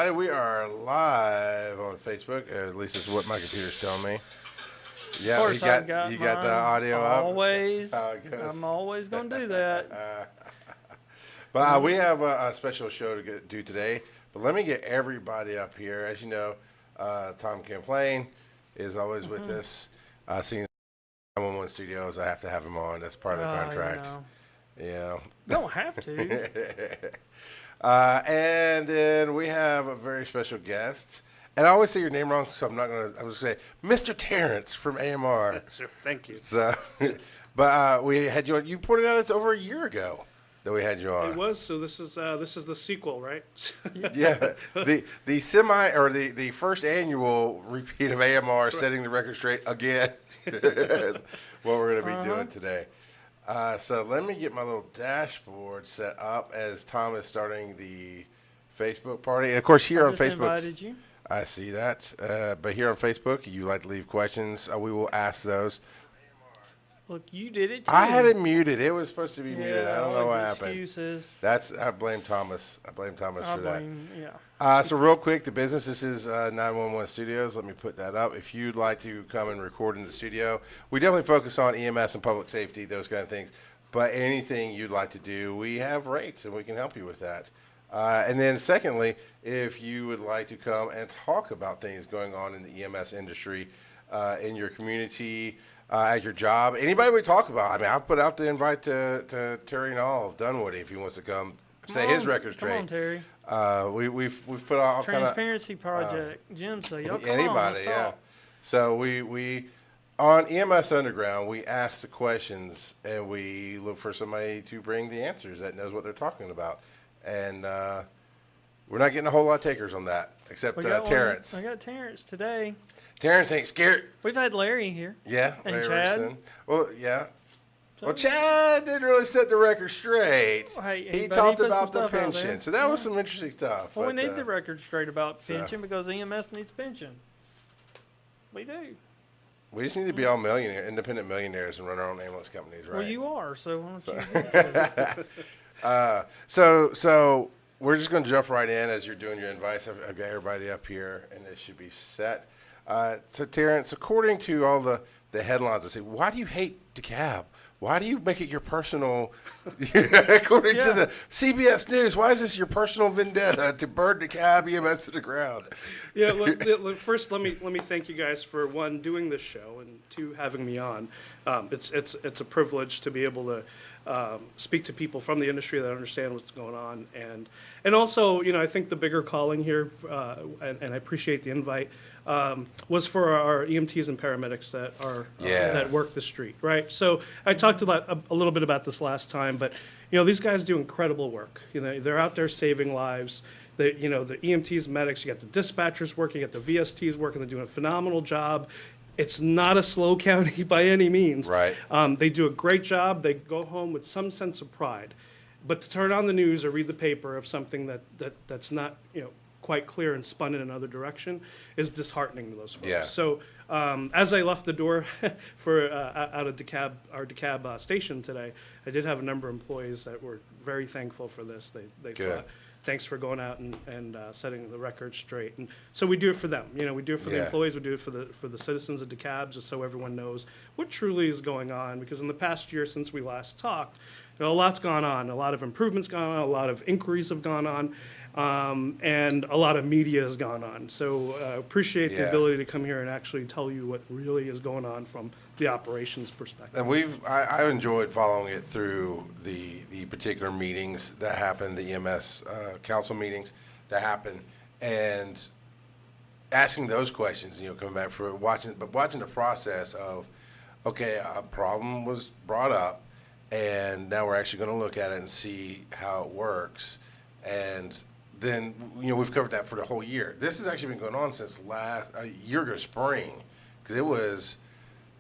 everybody. We are live on Facebook. At least it's what my computer's telling me. Yeah, of course, you got the audio always, up. That's how it goes. I'm always going to do that. But we have a special show to do today. But let me get everybody up here. As you know, Tom Camplain is always with us. Seeing 911 Studios, I have to have him on. That's part of the contract. You don't have to. And then we have a very special guest. And I always say your name wrong, so I'm not going to. I was going to say Mr. Terence from AMR. Sure, thank you. So, but we had you on. You pointed out it's over a year ago that we had you on. It was. So this is the sequel, right? Yeah, the semi or the first annual repeat of AMR setting the record straight again. Is what we're going to be doing today. So let me get my little dashboard set up as Tom is starting the Facebook party. And of course, here on Facebook, Invited you. I see that. But here on Facebook, you like to leave questions. We will ask those. Look, you did it too. I had it muted. It was supposed to be muted. I don't know what excuses. happened. I blame Thomas. I blame Thomas for that. Yeah. So real quick, the business. This is 911 Studios. Let me put that up. If you'd like to come and record in the studio, we definitely focus on EMS and public safety, those kind of things. But anything you'd like to do, we have rates, and we can help you with that. And then secondly, if you would like to come and talk about things going on in the EMS industry, in your community, at your job, anybody we talk about. I mean, I've put out the invite to Terry Nall of Dunwoody if he wants to come say his record straight. Come on, Terry. We've put out all kind of Transparency Project. Jim, so y'all come anybody, on, let's yeah. talk. So we on EMS Underground, we ask the questions and we look for somebody to bring the answers that knows what they're talking about. And we're not getting a whole lot of takers on that, except Terrence. I got Terrence today. Terrence ain't scared. We've had Larry here. Yeah, And Larry Chad. Richardson. Well, yeah. Well, Chad didn't really set the record straight. Well, hey, He but talked put some about the stuff out there. pension, so that was some interesting stuff. Well, we but, need the record straight about so- pension because EMS needs pension. We do. We just need to be all independent millionaires, and run our own ambulance companies, right? Well, you are, so why don't you do it? So we're just going to jump right in as you're doing your advice. I've got everybody up here, and it should be set. So, Terrence, according to all the headlines, I say, why do you hate Dekalb? Why do you make it your personal, according to the CBS News, why is this your personal vendetta to burn Dekalb EMS to the ground? Yeah. Look, first, let me thank you guys for one, doing this show, and two, having me on. It's a privilege to be able to speak to people from the industry that understand what's going on, and also, I think the bigger calling here, and I appreciate the invite, was for our EMTs and paramedics that are that work the street, right? So I talked a little bit about this last time, but these guys do incredible work. They're out there saving lives. The EMTs, medics, you got the dispatchers working, you got the VSTs working. They're doing a phenomenal job. It's not a slow county by any means. Right. They do a great job. They go home with some sense of pride. But to turn on the news or read the paper of something that's not quite clear and spun in another direction is disheartening to those folks. Yeah. So as I left the door for out of our Dekalb station today, I did have a number of employees that were very thankful for this. They thought, thanks for going out and setting the record straight. And so we do it for them. We do it for the employees. We do it for the citizens of Dekalb, just so everyone knows what truly is going on. Because in the past year since we last talked, a lot's gone on. A lot of improvements gone on. A lot of inquiries have gone on. And a lot of media has gone on. So appreciate the ability to come here and actually tell you what really is going on from the operations perspective. And I've enjoyed following it through the particular meetings that happen, the EMS council meetings that happen, and asking those questions, coming back for watching the process of, okay, a problem was brought up, and now we're actually going to look at it and see how it works. And then, we've covered that for the whole year. This has actually been going on since a year ago spring, because it was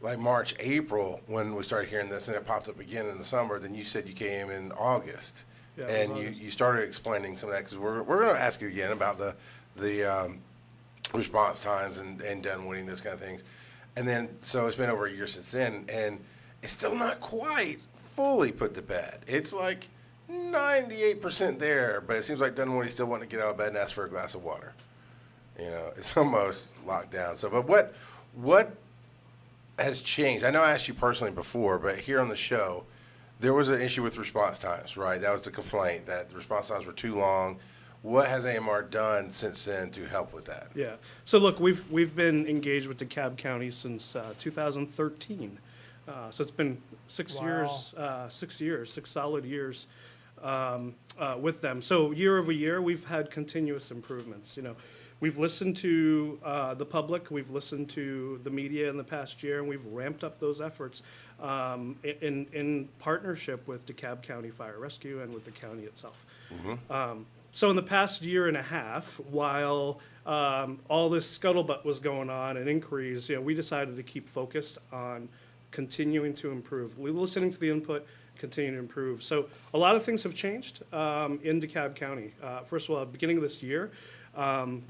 like March, April when we started hearing this, and it popped up again in the summer. Then you said you came in August, and you started explaining some of that, because we're going to ask you again about the response times and done winning, those kind of things. And then, so it's been over a year since then, and it's still not quite fully put to bed. It's like 98% there, but it seems like Dunwoody still wanting to get out of bed and ask for a glass of water. You know, it's almost locked down. So, but what has changed? I know I asked you personally before, but here on the show, there was an issue with response times, right? That was the complaint, that the response times were too long. What has AMR done since then to help with that? Yeah. So look, we've been engaged with Dekalb County since 2013. So it's been 6 years, 6 solid years with them. So year over year, we've had continuous improvements. You know, we've listened to the public, we've listened to the media in the past year, and we've ramped up those efforts in partnership with DeKalb County Fire Rescue and with the county itself. So in the past year and a half, while all this scuttlebutt was going on and inquiries, you know, we decided to keep focused on continuing to improve. We were listening to the input, continuing to improve. So a lot of things have changed in DeKalb County. First of all, at the beginning of this year,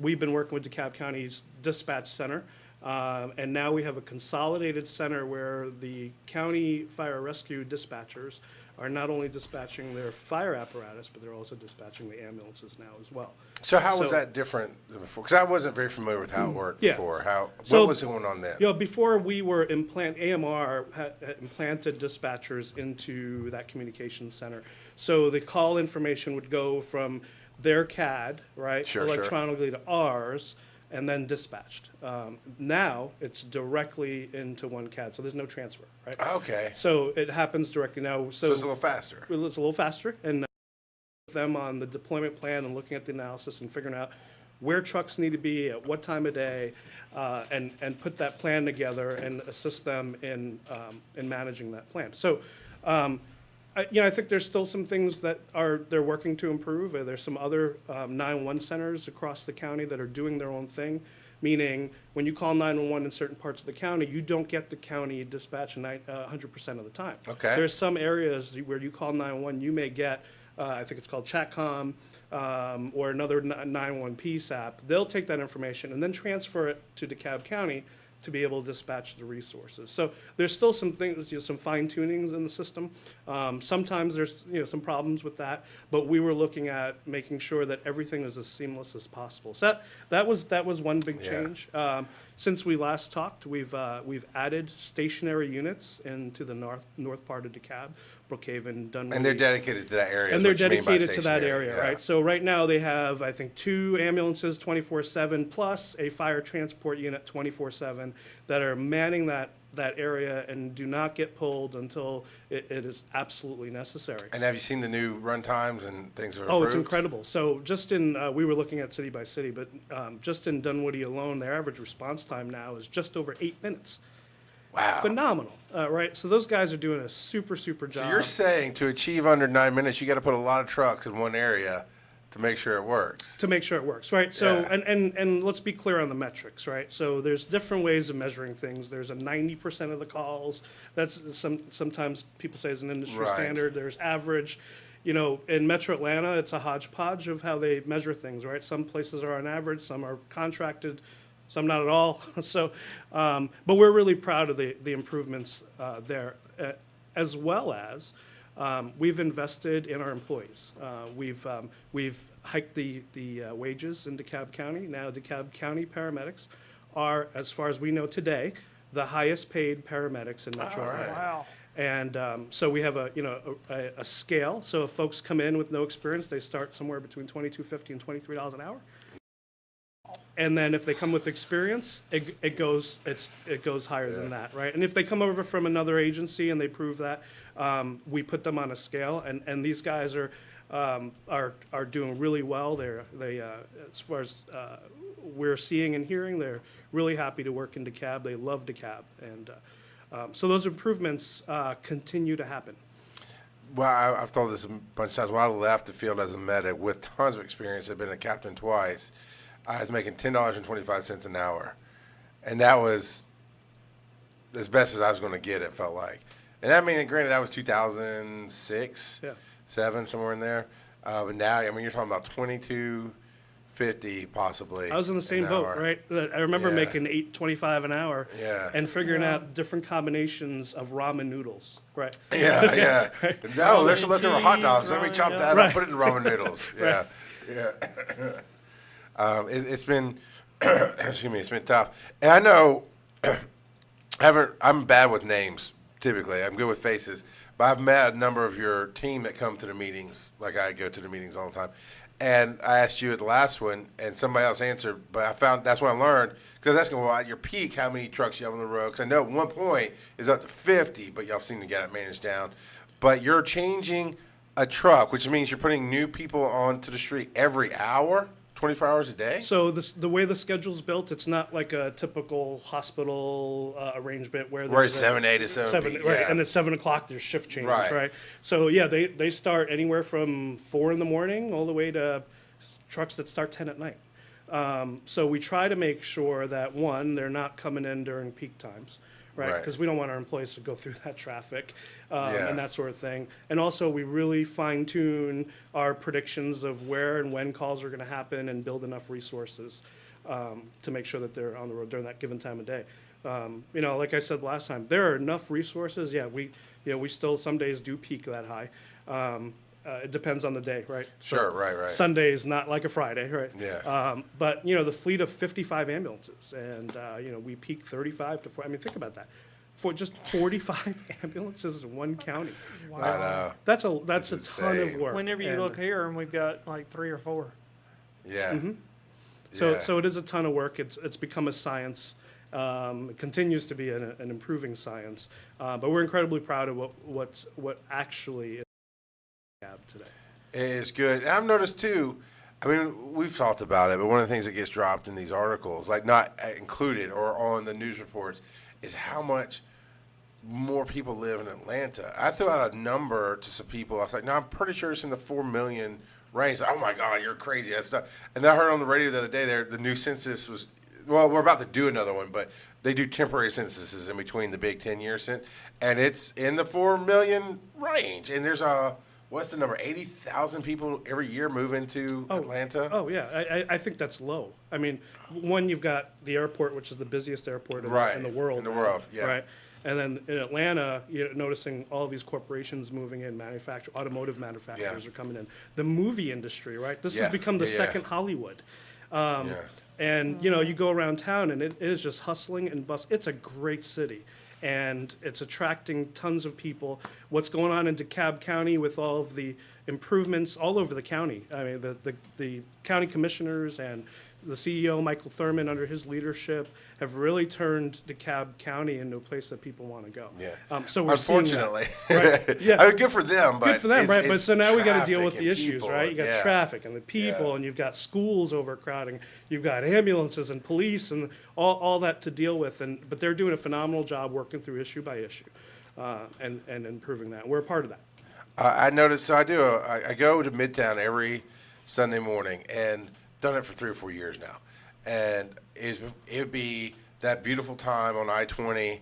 we've been working with DeKalb County's dispatch center, and now we have a consolidated center where the county fire rescue dispatchers are not only dispatching their fire apparatus, but they're also dispatching the ambulances now as well. So how was that different than before? Because I wasn't very familiar with how it worked Yeah. before. So- What was going on then? You know, before we were AMR had implanted dispatchers into that communications center. So the call information would go from their CAD, right, Sure. electronically to ours, and then dispatched. Now it's directly into one CAD, so there's no transfer, right? Okay. So it happens directly now. So it's a little faster. It's a little faster, and with them on the deployment plan and looking at the analysis and figuring out where trucks need to be at what time of day, and put that plan together and assist them in managing that plan. So, I think there's still some things that they're working to improve. There's some other 911 centers across the county that are doing their own thing, meaning when you call 911 in certain parts of the county, you don't get the county dispatch 100% of the time. Okay. There's some areas where you call 911, you may get, I think it's called Chatcom, or another 911 PSAP. They'll take that information and then transfer it to DeKalb County to be able to dispatch the resources. So there's still some things, some fine tunings in the system. Sometimes there's some problems with that, but we were looking at making sure that everything is as seamless as possible. So that was one big change. Since we last talked, we've added stationary units into the north part of DeKalb, Brookhaven, Dunwoody. And they're dedicated to that area. And is they're what you mean by dedicated to that stationary. area, Yeah. right? So right now they have, I think, 2 ambulances 24/7 plus a fire transport unit 24/7 that are manning that area and do not get pulled until it is absolutely necessary. And have you seen the new run times and things that are Oh, it's improved? incredible. So just in, we were looking at city by city, but just in Dunwoody alone, their average response time now is just over 8 minutes. Wow. Phenomenal, right? So those guys are doing a super job. So you're saying to achieve under 9 minutes, you got to put a lot of trucks in one area to make sure it works. To make sure it works, right? So, Yeah. and let's be clear on the metrics, right? So there's different ways of measuring things. There's a 90% of the calls. That's sometimes people say is an industry Right. standard. There's average. In Metro Atlanta, it's a hodgepodge of how they measure things, right? Some places are on average, some are contracted, some not at all. So, but we're really proud of the improvements there, as well as we've invested in our employees. We've hiked the wages in DeKalb County. Now DeKalb County paramedics are, as far as we know today, the highest paid paramedics in Metro Atlanta. Wow. And so we have a scale. So if folks come in with no experience, they start somewhere between $22.50 and $23 an hour. And then if they come with experience, it goes higher than that, right? And if they come over from another agency and they prove that, we put them on a scale, and these guys are doing really well. They as far as we're seeing and hearing, they're really happy to work in DeKalb. They love DeKalb, and so those improvements continue to happen. Well, I've told this a bunch of times. When I left the field as a medic with tons of experience, I've been a captain twice. I was making $10.25 an hour, and that was as best as I was going to get. It felt like, and I mean, granted, that was 2006, Yeah. 7, somewhere in there. But now, I mean, you're talking about 22, 50 possibly. I was in the same an boat, hour. right? I remember Yeah. making $8.25 an hour, Yeah. and figuring out different combinations of ramen noodles, right? Yeah. No, there's some leftover hot dogs. Let me Ramen, chop yeah. that up, Right. put it in ramen noodles. Yeah. Yeah. It's been, excuse me, it's been tough. And I know, I'm bad with names typically. I'm good with faces. But I've met a number of your team that come to the meetings, like I go to the meetings all the time. And I asked you at the last one, and somebody else answered, but I found that's when I learned, because I was asking, well, at your peak, how many trucks you have on the road? Because I know at one point it's up to 50, but y'all seem to get it managed down. But you're changing a truck, which means you're putting new people onto the street every hour, 24 hours a day? So the way the schedule's built, it's not like a typical hospital arrangement where Where it's there's 7A to 7B, right, yeah. and at 7 o'clock there's shift changes, Right. right? So yeah, they start anywhere from 4 in the morning all the way to trucks that start 10 at night. So we try to make sure that, one, they're not coming in during peak times, right? Right. Because we don't want our employees to go through that traffic Yeah. and that sort of thing. And also, we really fine tune our predictions of where and when calls are going to happen, and build enough resources to make sure that they're on the road during that given time of day. Like I said last time, there are enough resources. Yeah, we still some days do peak that high. It depends on the day, right? Sure, right. Sunday is not like a Friday, right? Yeah. But the fleet of 55 ambulances, and we peak 35 to 40. I mean, think about that. For just 45 ambulances in one county. I know. That's a It's ton of insane. work. Whenever you And look here, and we've got like 3 or 4. Yeah. So Yeah. so it is a ton of work. It's become a science. It continues to be an improving science. But we're incredibly proud of what actually is today. It is good. And I've noticed too, I mean, we've talked about it, but one of the things that gets dropped in these articles, like not included or on the news reports, is how much more people live in Atlanta. I threw out a number to some people. I was like, no, I'm pretty sure it's in the 4 million range. Oh my God, you're crazy. That's stuff. And then I heard on the radio the other day the new census was, well, we're about to do another one, but they do temporary censuses in between the big 10-year census, and it's in the 4 million range. And there's what's the number? 80,000 people every year move into Atlanta? Oh yeah, I think that's low. I mean, one, you've got the airport, which is the busiest airport Right, in the world. in the now, world, yeah. Right, and then in Atlanta, you're noticing all these corporations moving in, automotive manufacturers Yeah. are coming in. The movie industry, right? This Yeah, has become the yeah. second Hollywood. Yeah. And you go around town, and it is just hustling and bust. It's a great city, and it's attracting tons of people. What's going on in Dekalb County with all of the improvements all over the county? I mean, the county commissioners and the CEO, Michael Thurman, under his leadership, have really turned DeKalb County into a place that people want to go. Yeah. So we're seeing that. Unfortunately. Right, yeah. I mean, good for them, but Good for them, right? But it's so now we got to deal traffic with the and issues, people, right? You got yeah. traffic and the people, Yeah. and you've got schools overcrowding, you've got ambulances and police and all that to deal with. But they're doing a phenomenal job working through issue by issue and improving that. We're a part of that. I noticed, so I go to Midtown every Sunday morning, and done it for 3 or 4 years now. And it would be that beautiful time on I-20,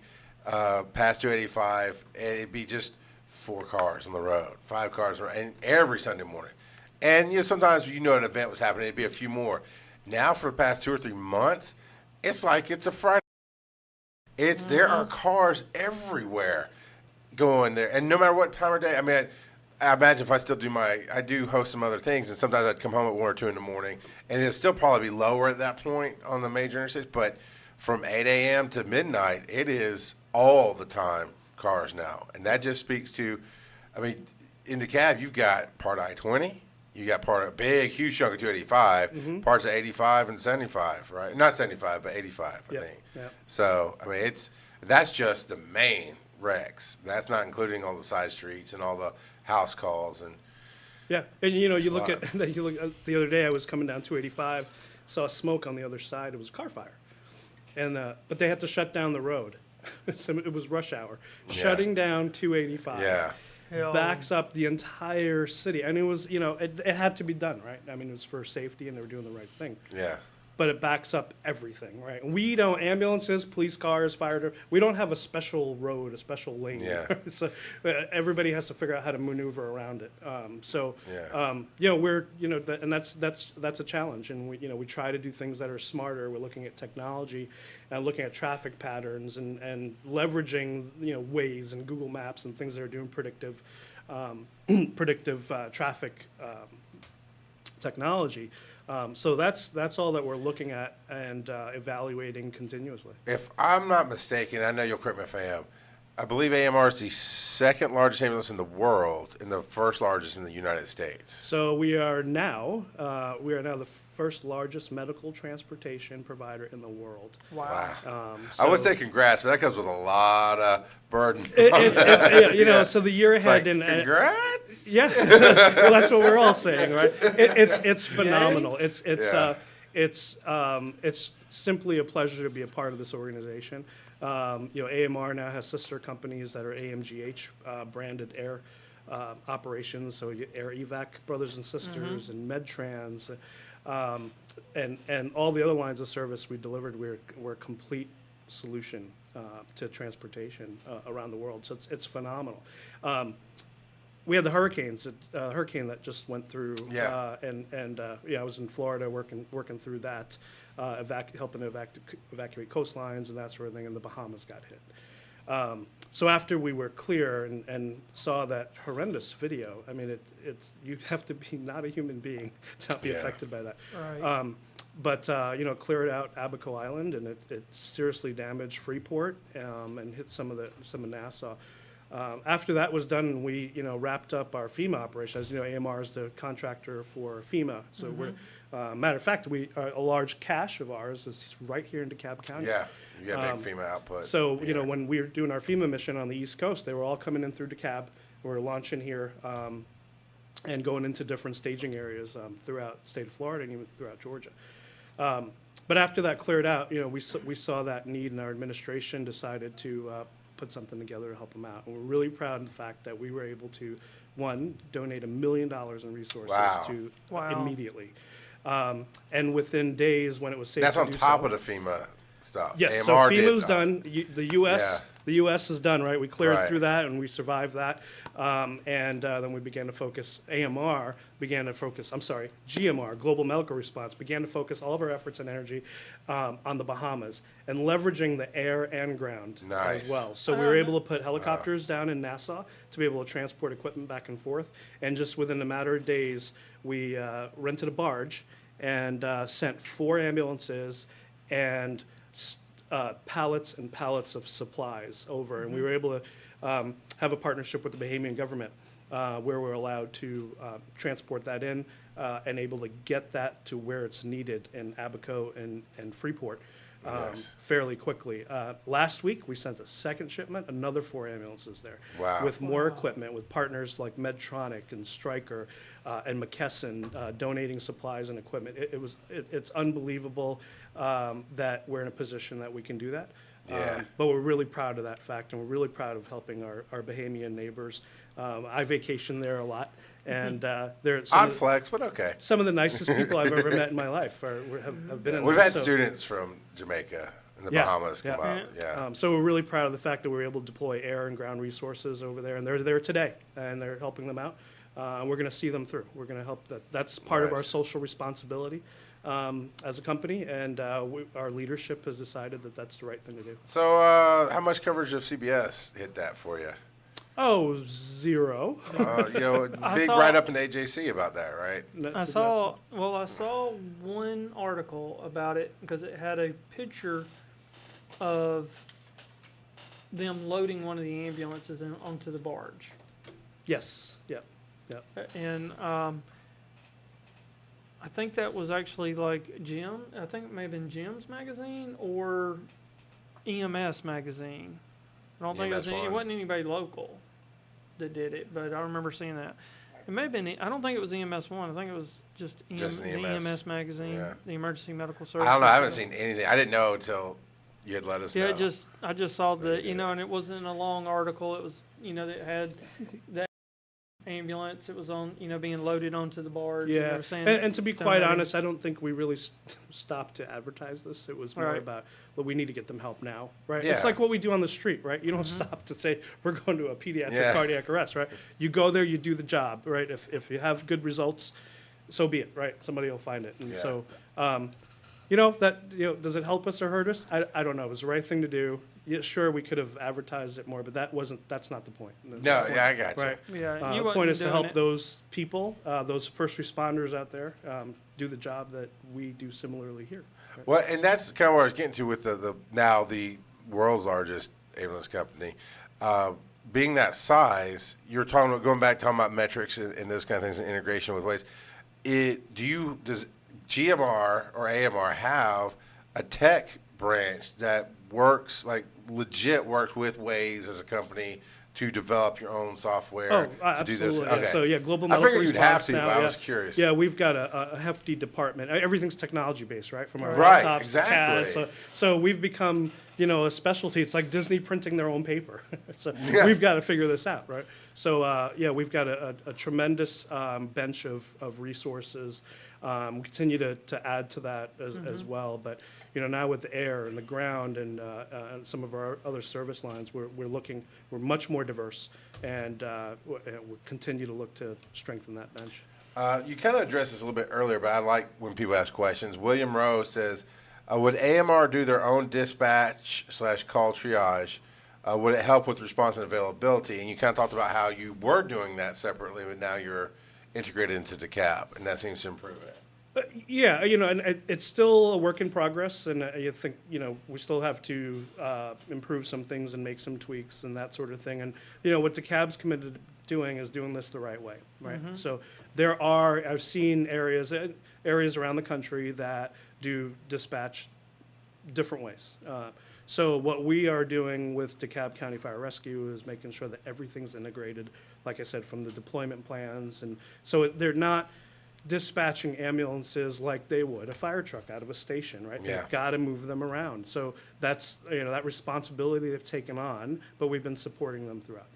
past 285, and it'd be just 4 cars on the road, 5 cars on the road, and every Sunday morning. And sometimes an event was happening, it'd be a few more. Now for the past 2 or 3 months, it's like it's a Friday. There are cars everywhere going there, and no matter what time of day. I mean, I imagine if I still I do host some other things, and sometimes I'd come home at 1 or 2 in the morning, and it'd still probably be lower at that point on the major interstates. But from 8 a.m. to midnight, it is all the time cars now, and that just speaks to, I mean, in DeKalb you've got part of I-20, you got part of a big, huge chunk of 285, parts of 85 and 75, right? Not 75, but 85, I Yep, think. yep. So I mean, that's just the main wrecks. That's not including all the side streets and all the house calls and. Yeah, and you look lot. at the other day. I was coming down 285, saw smoke on the other side. It was a car fire, and but they had to shut down the road. So it was rush hour, shutting down 285. Yeah. Backs up the entire city, and it was it had to be done, right? I mean, it was for safety, and they were doing the right thing. Yeah. but it backs up everything, right? We don't, ambulances, police cars, fire, we don't have a special road, a special lane. Yeah. So everybody has to figure out how to maneuver around it. Yeah. We're, and that's a challenge. And we try to do things that are smarter. We're looking at technology and looking at traffic patterns and leveraging, Waze and Google Maps and things that are doing predictive traffic technology. So that's all that we're looking at and evaluating continuously. If I'm not mistaken, I know you'll correct me if I am. I believe AMR is the second largest ambulance in the world and the first largest in the United States. So we are now the first largest medical transportation provider in the world. Wow. I would say congrats, but that comes with a lot of burden. So the year It's ahead like, and congrats. yeah, well, that's what we're all saying, right? It's phenomenal. Yeah. It's simply a pleasure to be a part of this organization. AMR now has sister companies that are AMGH branded air operations, so Air Evac Brothers and Sisters and Medtrans, and all the other lines of service we delivered. We're a complete solution to transportation around the world. So it's phenomenal. We had the hurricane that just went through. Yeah. I was in Florida working through that, helping to evacuate coastlines and that sort of thing, and the Bahamas got hit. So after we were clear and saw that horrendous video, I mean, it's you have to be not a human being to not be affected by that. Right. Cleared out Abaco Island, and it seriously damaged Freeport and hit some of Nassau. After that was done, we wrapped up our FEMA operation. As you know, AMR is the contractor for FEMA. So we're matter of fact, a large cache of ours is right here in Dekalb County. Yeah, you got big FEMA output. So when we were doing our FEMA mission on the East Coast, they were all coming in through DeKalb. We were launching here and going into different staging areas throughout the state of Florida and even throughout Georgia. But after that cleared out, we saw that need, and our administration decided to put something together to help them out. And we're really proud of the fact that we were able to, one, donate $1 million in resources immediately. And within days, when it was safe That's to on do top so, of the FEMA stuff. yes, so AMR FEMA was did done. The U.S. is done, right? We cleared Right. through that, and we survived that. Then we began to focus, GMR, Global Medical Response, began to focus all of our efforts and energy on the Bahamas and leveraging the air and ground Nice. as well. So we were able to put helicopters down in Nassau to be able to transport equipment back and forth. And just within a matter of days, we rented a barge and sent 4 ambulances and pallets and pallets of supplies over. And we were able to have a partnership with the Bahamian government where we're allowed to transport that in and able to get that to where it's needed in Abaco and Freeport Nice. fairly quickly. Last week, we sent a second shipment, another 4 ambulances there. Wow. With more equipment, with partners like Medtronic and Stryker and McKesson donating supplies and equipment. It's unbelievable that we're in a position that we can do that. Yeah. But we're really proud of that fact, and we're really proud of helping our Bahamian neighbors. I vacation there a lot, and they're Odd flex, but okay. some of the nicest people I've ever met in my life have been in We've there. had So- students from Jamaica and the Yeah, Bahamas come yeah. out. Yeah. So we're really proud of the fact that we were able to deploy air and ground resources over there, and they're there today, and they're helping them out. And we're going to see them through. We're going to help. That's part of our Nice. social responsibility as a company, and our leadership has decided that that's the right thing to do. So, how much coverage of CBS hit that for you? Oh, 0. Big saw- write up in AJC about that, right? I saw one article about it because it had a picture of them loading one of the ambulances onto the barge. Yes. Yep. And I think that was actually like Jim. I think it may have been Jim's magazine or EMS magazine. I don't think EMS it one. wasn't anybody local that did it, but I remember seeing that. It may have been. I don't think it was EMS one. I think it was just an the EMS. EMS magazine, Yeah. the Emergency Medical Service. I don't know. I haven't seen anything. I didn't know until you had let us Yeah, know. I just saw Really the, did. and it wasn't a long article. It was, that had that, ambulance. It was on, being loaded onto the barge. and they Yeah, were saying and to be quite donating. honest, I don't think we really stopped to advertise this. It was more Right. about, well, we need to get them help now, right? Yeah. It's like what we do on the street, right? You don't Mm-hmm. stop to say, we're going to a pediatric Yeah. cardiac arrest, right? You go there, you do the job, right? If you have good results, so be it, right? Somebody will find it. And Yeah. so, does it help us or hurt us? I don't know. It was the right thing to do. Yeah, sure, we could have advertised it more, but that's not the point. No, yeah, I got you. Right. Yeah, you The wasn't point is to doing help it. those people, those first responders out there, do the job that we do similarly here. Well, and that's kind of what I was getting to with the now the world's largest ambulance company. Being that size, you're talking about metrics and those kind of things and integration with waste. Does GMR or AMR have a tech branch that works with Waze as a company to develop your own software to do this? Absolutely. Yeah. So yeah, global I medical figured you'd have response to, now, but I yeah. was curious. Yeah, we've got a hefty department. Everything's technology based, right? From our Right, laptops, exactly. CAD. So we've become, a specialty. It's like Disney printing their own paper. So Yeah. we've got to figure this out, right? So we've got a tremendous bench of resources. We continue to add to that as well. But now with the air and the ground and some of our other service lines, we're much more diverse, and we'll continue to look to strengthen that bench. You kind of addressed this a little bit earlier, but I like when people ask questions. William Rowe says, would AMR do their own dispatch/call triage? Would it help with response and availability? And you kind of talked about how you were doing that separately, but now you're integrated into Dekalb, and that seems to improve it. Yeah, and it's still a work in progress, and I think, we still have to improve some things and make some tweaks and that sort of thing. And, what DeKalb's committed to doing is doing this the right way, right? So I've seen areas around the country that do dispatch different ways. So what we are doing with Dekalb County Fire Rescue is making sure that everything's integrated, like I said, from the deployment plans. And so they're not dispatching ambulances like they would a fire truck out of a station, right? Yeah. They've got to move them around. So that's, that responsibility they've taken on, but we've been supporting them throughout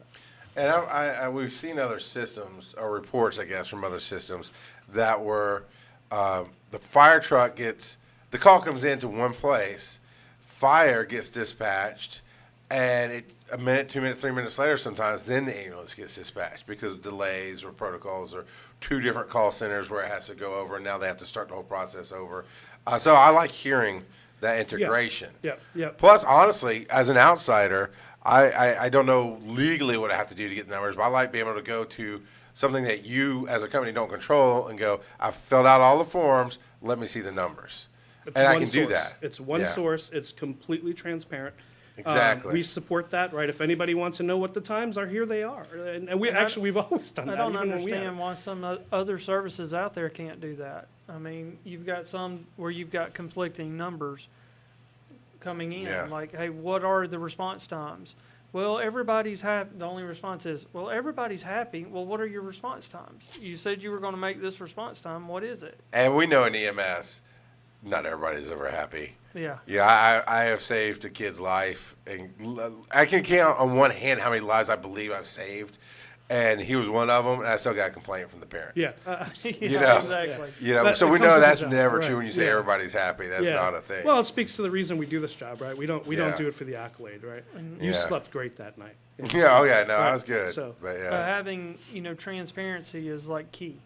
that. And we've seen other systems, or reports, I guess, from other systems that were the fire truck the call comes into one place, fire gets dispatched, and a minute, 2 minutes, 3 minutes later sometimes, then the ambulance gets dispatched because of delays or protocols or two different call centers where it has to go over, and now they have to start the whole process over. So I like hearing that integration. Yeah. Plus, honestly, as an outsider, I don't know legally what I have to do to get the numbers, but I like being able to go to something that you as a company don't control and go, I've filled out all the forms, let me see the numbers. It's And I one can do source. that. It's one Yeah. source. It's completely transparent. Exactly. We support that, right? If anybody wants to know what the times are, here they are. And we've always done I that. don't even when we understand haven't. why some other services out there can't do that. I mean, you've got some where you've got conflicting numbers coming in. Yeah. Like, hey, what are the response times? Well, everybody's happy. The only response is, well, everybody's happy. Well, what are your response times? You said you were going to make this response time. What is it? And we know in EMS, not everybody's ever happy. Yeah. Yeah, I have saved a kid's life, and I can count on one hand how many lives I believe I've saved, and he was one of them, and I still got a complaint from the parents. Yeah. Yeah, know. exactly. So It we comes know with that's the job, never right. true when you say Yeah. everybody's happy. That's Yeah. not a thing. Well, it speaks to the reason we do this job, right? We don't Yeah. do it for the accolade, right? You Yeah. slept great that night. yeah, oh yeah, no, Right. I was good. So- but But yeah, having, transparency is like key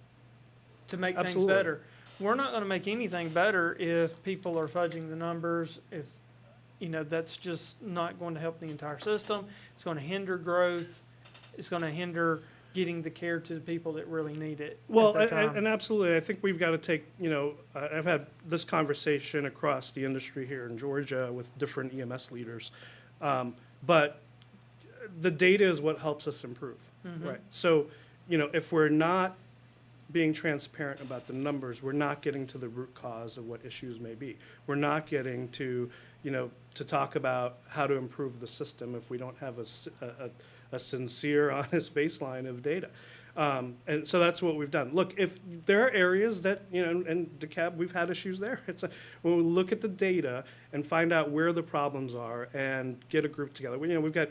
to make Absolutely. things better. We're not going to make anything better if people are fudging the numbers. If, that's just not going to help the entire system. It's going to hinder growth. It's going to hinder getting the care to the people that really need it. Well, at that time. and absolutely, I think we've got to take, I've had this conversation across the industry here in Georgia with different EMS leaders. But the data is what helps us improve, right? So, if we're not being transparent about the numbers, we're not getting to the root cause of what issues may be. We're not getting to, to talk about how to improve the system if we don't have a sincere, honest baseline of data. And so that's what we've done. Look, if there are areas that, in Dekalb, we've had issues there. When we look at the data and find out where the problems are and get a group together. We've got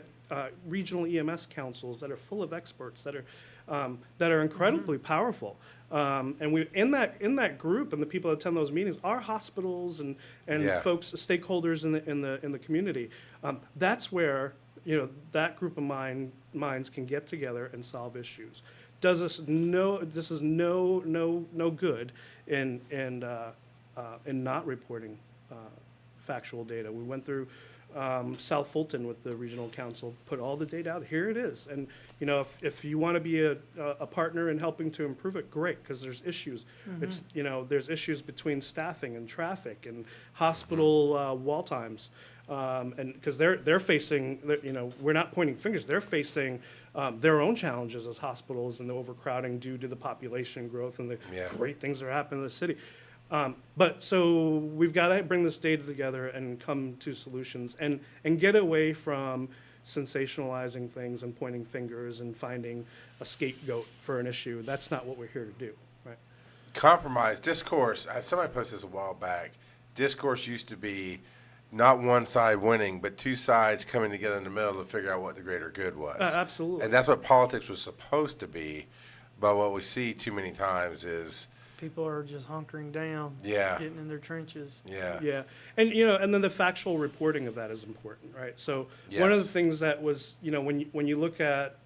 regional EMS councils that are full of experts that are that are incredibly powerful. And we in that group and the people that attend those meetings are hospitals and Yeah. folks, stakeholders in the community. That's where that group of minds can get together and solve issues. This is no good in not reporting factual data. We went through South Fulton with the regional council, put all the data out. Here it is. And if you want to be a partner in helping to improve it, great, because there's issues. It's there's issues between staffing and traffic and hospital wall times, and because they're facing we're not pointing fingers. They're facing their own challenges as hospitals and the overcrowding due to the population growth and the great things that are happening in the city. But so we've got to bring this data together and come to solutions and get away from sensationalizing things and pointing fingers and finding a scapegoat for an issue. That's not what we're here to do, right? Compromise, discourse. Somebody posted this a while back. Discourse used to be not one side winning, but two sides coming together in the middle to figure out what the greater good was. Absolutely. And that's what politics was supposed to be. But what we see too many times is People are just hunkering down, Yeah. getting in their trenches. Yeah, and and then the factual reporting of that is important, right? So one of the Yes. things that was, when you look at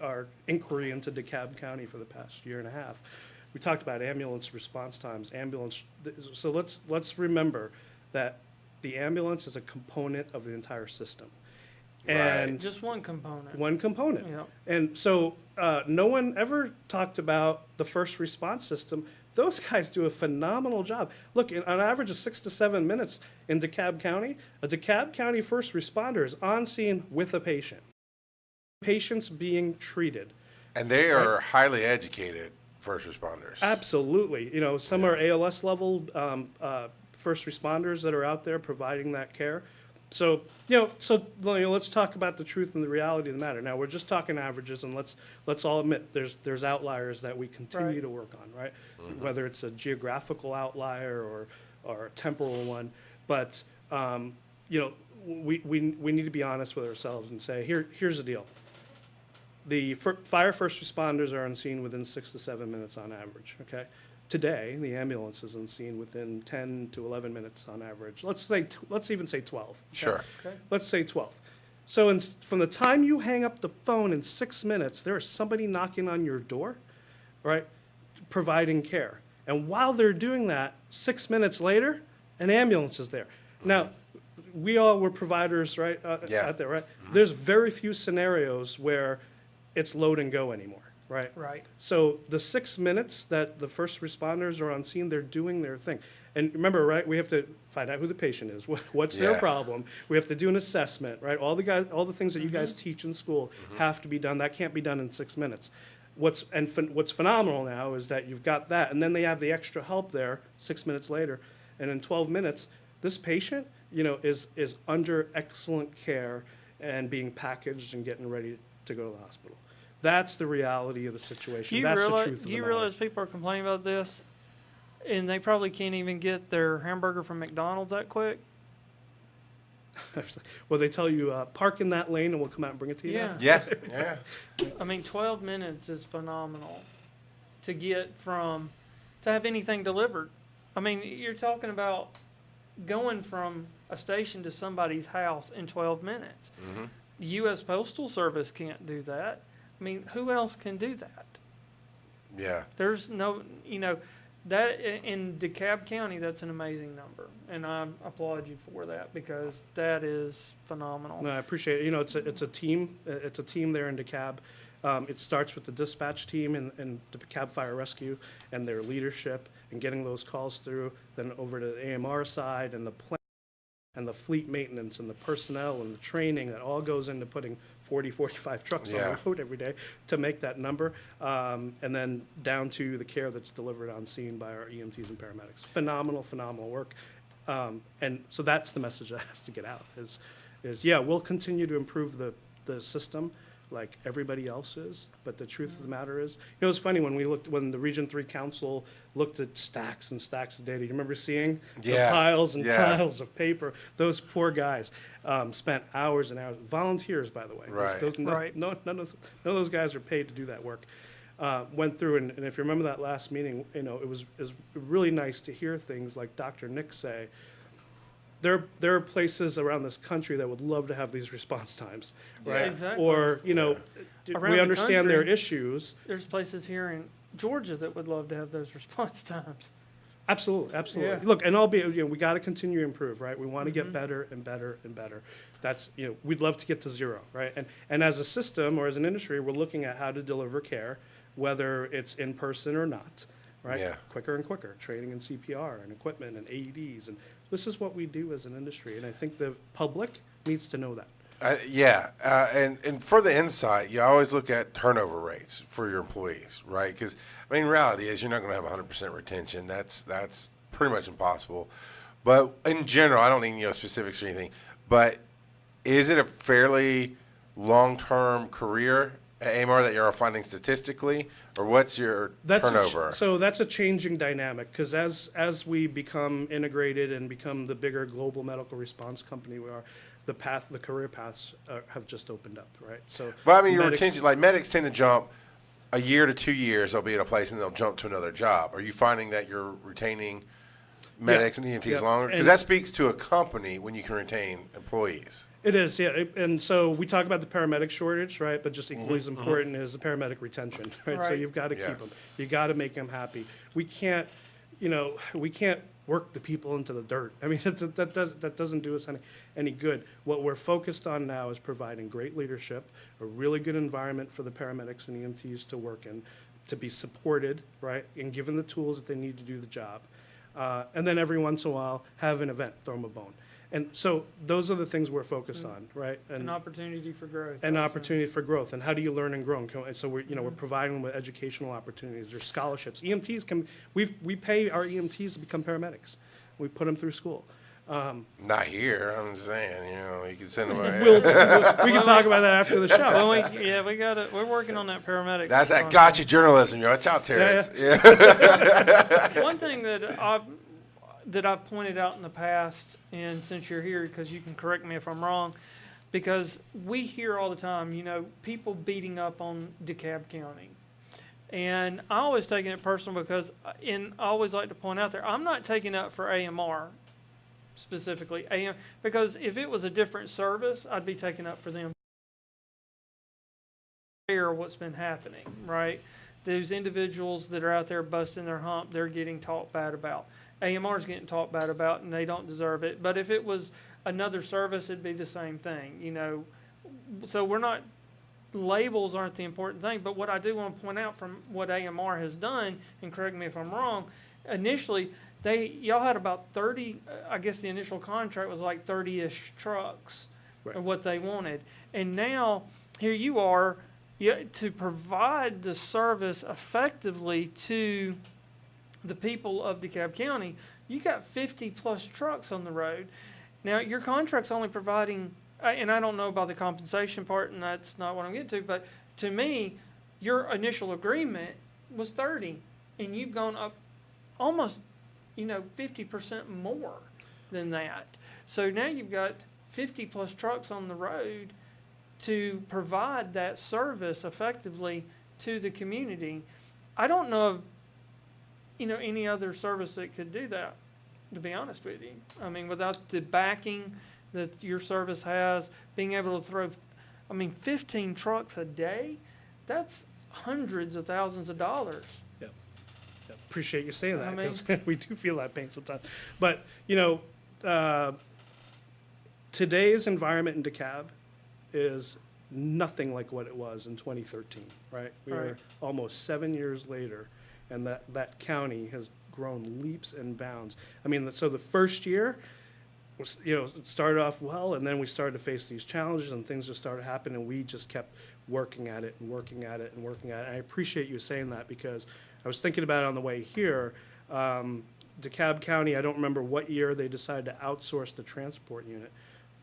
our inquiry into Dekalb County for the past year and a half, we talked about ambulance response times, So let's remember that the ambulance is a component of the entire system, and Just one component. one component. Yeah. And so no one ever talked about the first response system. Those guys do a phenomenal job. Look, on average of 6 to 7 minutes in Dekalb County, a Dekalb County first responder is on scene with a patient. Patients being treated. and they are highly educated first responders. Absolutely. Some are ALS level first responders that are out there providing that care. So, let's talk about the truth and the reality of the matter. Now, we're just talking averages, and let's all admit there's outliers that we continue Right. to work on, right? Whether it's a geographical outlier or a temporal one. But, we need to be honest with ourselves and say, here's the deal. The fire first responders are on scene within 6 to 7 minutes on average, okay? Today, the ambulance is on scene within 10 to 11 minutes on average. Let's even say 12. Okay? Sure. Okay. Let's say 12. So from the time you hang up the phone in 6 minutes, there is somebody knocking on your door, right, providing care. And while they're doing that, 6 minutes later, an ambulance is there. Now, we all were providers, right, out there, right? There's very few scenarios where it's load and go anymore, right? Right. So the 6 minutes that the first responders are on scene, they're doing their thing. And remember, right, we have to find out who the patient is. What's their Yeah. problem? We have to do an assessment, right? All the things that you guys teach in school have to be done. That can't be done in 6 minutes. What's phenomenal now is that you've got that, and then they have the extra help there 6 minutes later, and in 12 minutes, this patient, is under excellent care and being packaged and getting ready to go to the hospital. That's the reality of the situation. That's the truth of the Do you matter. realize people are complaining about this, and they probably can't even get their hamburger from McDonald's that quick? Well, they tell you, park in that lane and we'll come out and bring it to you. Yeah. Yeah. I mean, 12 minutes is phenomenal to get to have anything delivered. I mean, you're talking about going from a station to somebody's house in 12 minutes. U.S. Postal Service can't do that. I mean, who else can do that? Yeah. There's no, that in DeKalb County, that's an amazing number, and I applaud you for that because that is phenomenal. No, I appreciate it. It's a team. It's a team there in DeKalb. It starts with the dispatch team and the DeKalb Fire Rescue and their leadership and getting those calls through, then over to the AMR side and the plan and the fleet maintenance and the personnel and the training that all goes into putting 40, 45 trucks on the road every day to make that number, and then down to the care that's delivered on scene by our EMTs and paramedics. Phenomenal work. And so that's the message that has to get out is we'll continue to improve the system like everybody else is, but the truth of the matter is, it's funny when the Region 3 Council looked at stacks and stacks of data. You remember seeing the piles and piles of paper? Those poor guys spent hours and hours. Volunteers, by the way. Right. None of those guys are paid to do that work. went through, and if you remember that last meeting, it was really nice to hear things like Dr. Nick say, there are places around this country that would love to have these response times, right? Yeah. Exactly. Or, Around we the understand their country. issues. There's places here in Georgia that would love to have those response times. Absolutely, absolutely. Yeah. Look, and we got to continue to improve, right? We want to get better and better and better. That's, we'd love to get to zero, right? And as a system or as an industry, we're looking at how to deliver care, whether it's in person or not, right? Yeah. Quicker and quicker, training in CPR and equipment and AEDs. And this is what we do as an industry. And I think the public needs to know that. And for the insight, you always look at turnover rates for your employees, right? Because reality is you're not going to have 100% retention. That's pretty much impossible. But in general, I don't need specifics or anything. But is it a fairly long-term career at AMR that you're finding statistically, or what's your turnover? So that's a changing dynamic, because as we become integrated and become the bigger global medical response company we are, the career paths have just opened up, right? So, But your medics- retention, like medics tend to jump a year to 2 years, they'll be in a place and they'll jump to another job. Are you finding that you're retaining medics and EMTs yeah. longer? Because And- that speaks to a company when you can retain employees. It is, yeah. And so we talk about the paramedic shortage, right? But just equally as important is the paramedic retention, right? So Right. you've got to Yeah. keep them. You got to make them happy. We can't work the people into the dirt. That doesn't do us any good. What we're focused on now is providing great leadership, a really good environment for the paramedics and EMTs to work in, to be supported, right? And given the tools that they need to do the job. And then every once in a while, have an event, throw them a bone. And so those are the things we're focused on, right? An opportunity for growth. An also. opportunity for growth. And how do you learn and grow? And so we're providing them with educational opportunities. There's scholarships. EMTs we pay our EMTs to become paramedics. We put them through school. Not here, I'm just saying, you can send them away. We can talk about that after the show. Well, we're working on that paramedic. That's that contract. gotcha journalism, Watch out, Terrence. Yeah. One thing that I've pointed out in the past, and since you're here, because you can correct me if I'm wrong, because we hear all the time, people beating up on Dekalb County. And I always taking it personal because, and I always like to point out there, I'm not taking up for AMR specifically, because if it was a different service, I'd be taking up for them. What's been happening, right? Those individuals that are out there busting their hump, they're getting talked bad about. AMR's getting talked bad about, and they don't deserve it. But if it was another service, it'd be the same thing, So we're not, labels aren't the important thing. But what I do want to point out from what AMR has done, and correct me if I'm wrong, initially, y'all had about 30, I guess the initial contract was like 30-ish trucks, Right. of what they wanted. And now, here you are, to provide the service effectively to the people of DeKalb County, you got 50 plus trucks on the road. Now, your contract's only providing, and I don't know about the compensation part, and that's not what I'm getting to, but to me, your initial agreement was 30, and you've gone up almost, 50% more than that. So now you've got 50 plus trucks on the road to provide that service effectively to the community. I don't know of any other service that could do that, to be honest with you. Without the backing that your service has, being able to throw, 15 trucks a day, that's hundreds of thousands of dollars. Yeah. Appreciate you saying that, I mean- because we do feel that pain sometimes. But, today's environment in DeKalb is nothing like what it was in 2013, right? We Right. are almost 7 years later, and that county has grown leaps and bounds. So the first year was, it started off well, and then we started to face these challenges, and things just started happening, and we just kept working at it and working at it and working at it. And I appreciate you saying that, because I was thinking about it on the way here. DeKalb County, I don't remember what year they decided to outsource the transport unit,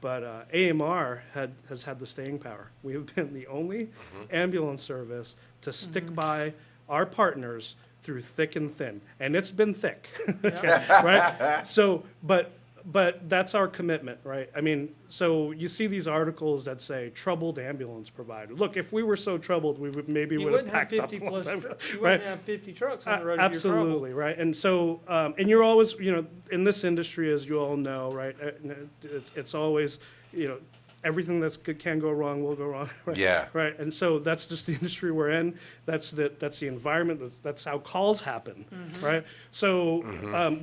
but AMR has had the staying power. We have been the only ambulance service to stick by our partners through thick and thin, and it's been thick, right? So, but but that's our commitment, right? I mean, so you see these articles that say troubled ambulance provider. Look, if we were so troubled, we would maybe You would wouldn't have have packed up 50 a long plus, time ago, you right? wouldn't have 50 trucks on the road if you're troubled. Absolutely, right? And so, and you're always, in this industry, as you all know, right? It's always, everything that's good can go wrong will go wrong. Right? Yeah. Right. And so that's just the industry we're in. That's the environment. That's how calls happen. Right. So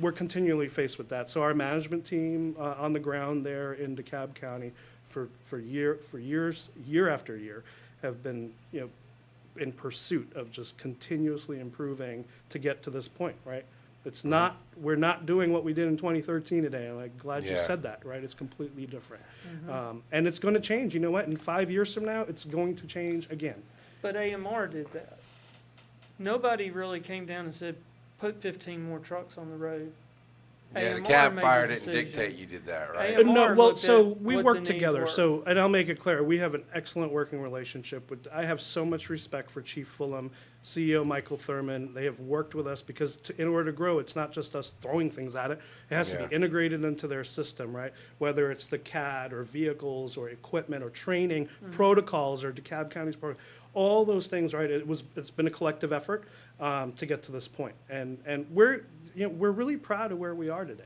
we're continually faced with that. So our management team on the ground there in Dekalb County for years, year after year, have been in pursuit of just continuously improving to get to this point. Right. It's not, we're not doing what we did in 2013 today. I'm glad you Yeah. said that, right? It's completely different. And it's going to change. You know what? In 5 years from now, it's going to change again. But AMR did that. Nobody really came down and said, put 15 more trucks on the road. Yeah, the AMR cab made fire the didn't decision. dictate you did that, right? AMR No, well, looked so at we what work the needs together. were. So, and I'll make it clear, we have an excellent working relationship with, I have so much respect for Chief Fulham, CEO Michael Thurman. They have worked with us because in order to grow, it's not just us throwing things at it. It has to Yeah. be integrated into their system, right? Whether it's the CAD or vehicles or equipment or training, protocols or DeKalb County's program, all those things, right? It's been a collective effort to get to this point. And we're really proud of where we are today.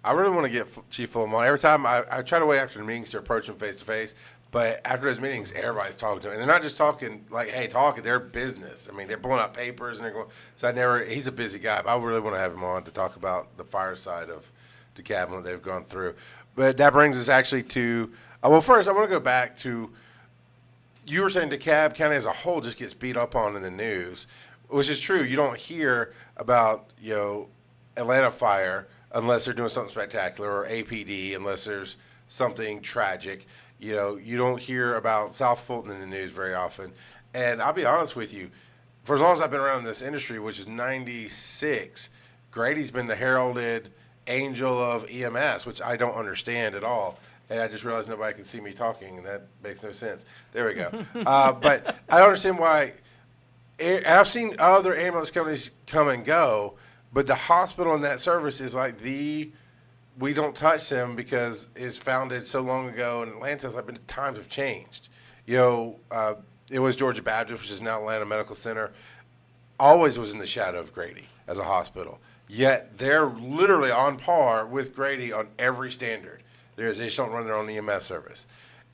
I really want to get Chief Fulham on. Every time I try to wait after the meetings to approach him face to face, but after those meetings, everybody's talking to him. And they're not just talking like, hey, talking, they're business. I mean, they're blowing up papers and they're going. So he's a busy guy, but I really want to have him on to talk about the fire side of DeKalb and what they've gone through. But that brings us actually to, well, first, I want to go back to, you were saying DeKalb County as a whole just gets beat up on in the news, which is true. You don't hear about, Atlanta fire unless they're doing something spectacular, or APD unless there's something tragic. You don't hear about South Fulton in the news very often. And I'll be honest with you, for as long as I've been around in this industry, which is 96, Grady's been the heralded angel of EMS, which I don't understand at all. And I just realized nobody can see me talking, and that makes no sense. There we go. But I don't understand why. And I've seen other ambulance companies come and go, but the hospital in that service is like we don't touch them because it's founded so long ago in Atlanta. It's like, but times have changed. It was Georgia Baptist, which is now Atlanta Medical Center, always was in the shadow of Grady as a hospital. Yet they're literally on par with Grady on every standard. They just don't run their own EMS service.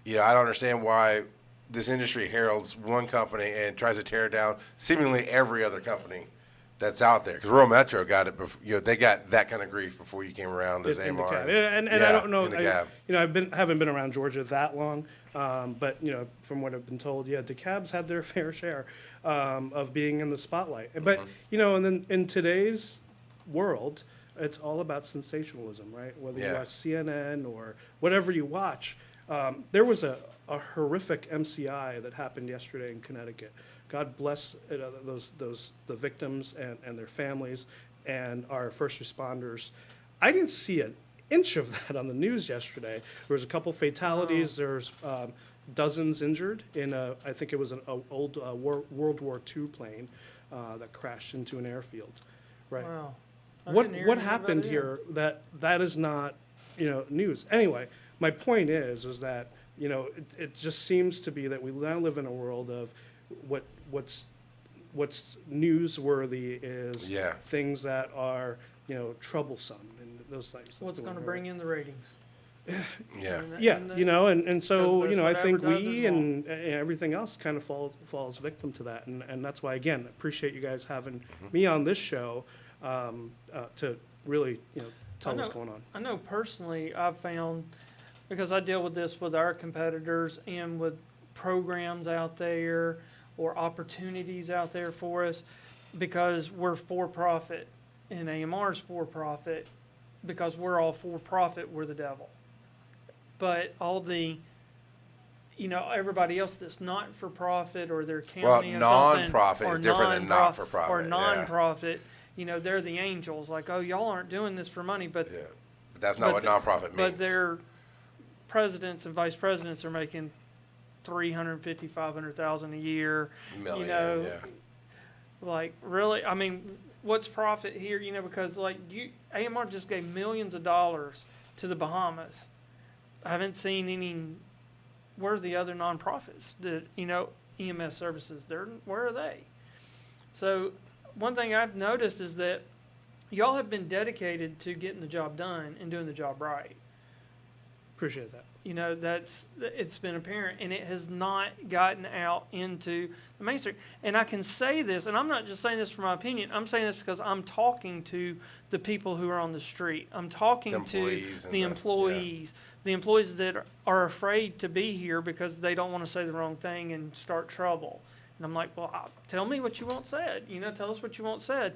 I don't understand why this industry heralds one company and tries to tear down seemingly every other company that's out there. Because Rural Metro got it before, they got that kind of grief before you came around as In the AMR. cab. And I don't know, in the cab. haven't been around Georgia that long, but from what I've been told, DeKalb's had their fair share of being in the spotlight. But and then in today's world, it's all about sensationalism, right? Whether you Yeah. watch CNN or whatever you watch. There was a horrific MCI that happened yesterday in Connecticut. God bless the victims and their families and our first responders. I didn't see an inch of that on the news yesterday. There was a couple fatalities. There's dozens injured in I think it was an old World War II plane that crashed into an airfield. Right. Wow. I What didn't hear what anything about happened it here that is not news. Anyway, my point is that it just seems to be that we now live in a world of what's newsworthy is Yeah. things that are troublesome and those things. What's going to bring in the ratings? Yeah. Yeah, And and so because that's I what think we advertisers and everything else kind of falls victim to that, and that's why again appreciate you guys having me on this show to really tell what's going on. I know personally I've found, because I deal with this with our competitors and with programs out there or opportunities out there for us, because we're for-profit and AMR's for-profit, because we're all for-profit, we're the devil. But all the, everybody else that's not for profit or their county or something. non-profit or is different than not-for-profit, Or yeah. non-profit, they're the angels. Like, oh, y'all aren't doing this for money, but Yeah. But that's not what nonprofit means. but their presidents and vice presidents are making $350,000, $500,000 a year. Million, yeah. Like, really, I mean, what's profit here? Because AMR just gave millions of dollars to the Bahamas. I haven't seen any. Where are the other nonprofits? EMS services. Where are they? So one thing I've noticed is that y'all have been dedicated to getting the job done and doing the job right. Appreciate that. It's been apparent, and it has not gotten out into the mainstream. And I can say this, and I'm not just saying this for my opinion. I'm saying this because I'm talking to the people who are on the street. I'm talking to the employees, the employees that are afraid to be here because they don't want to say the wrong thing and start trouble. And I'm like, well, tell me what you want said. Tell us what you want said.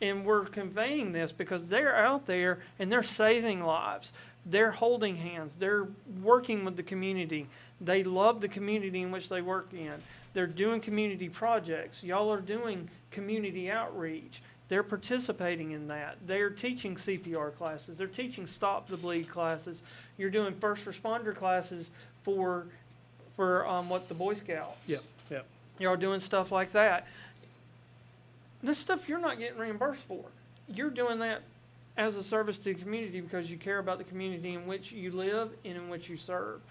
And we're conveying this because they're out there and they're saving lives. They're holding hands. They're working with the community. They love the community in which they work in. They're doing community projects. Y'all are doing community outreach. They're participating in that. They're teaching CPR classes. They're teaching Stop the Bleed classes. You're doing first responder classes for the Boy Scouts. Yep. Y'all are doing stuff like that. This stuff you're not getting reimbursed for. You're doing that as a service to the community because you care about the community in which you live and in which you serve.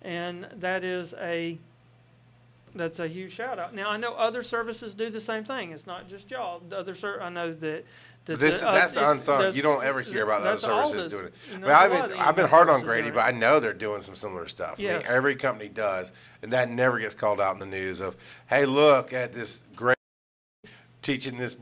And that's a huge shout out. Now I know other services do the same thing. It's not just y'all. I know that that's the unsung. You don't ever hear about other services doing it. I've been hard on Grady, but I know they're doing some similar stuff. Yes. Every company does, and that never gets called out in the news of, hey, look at this great teaching these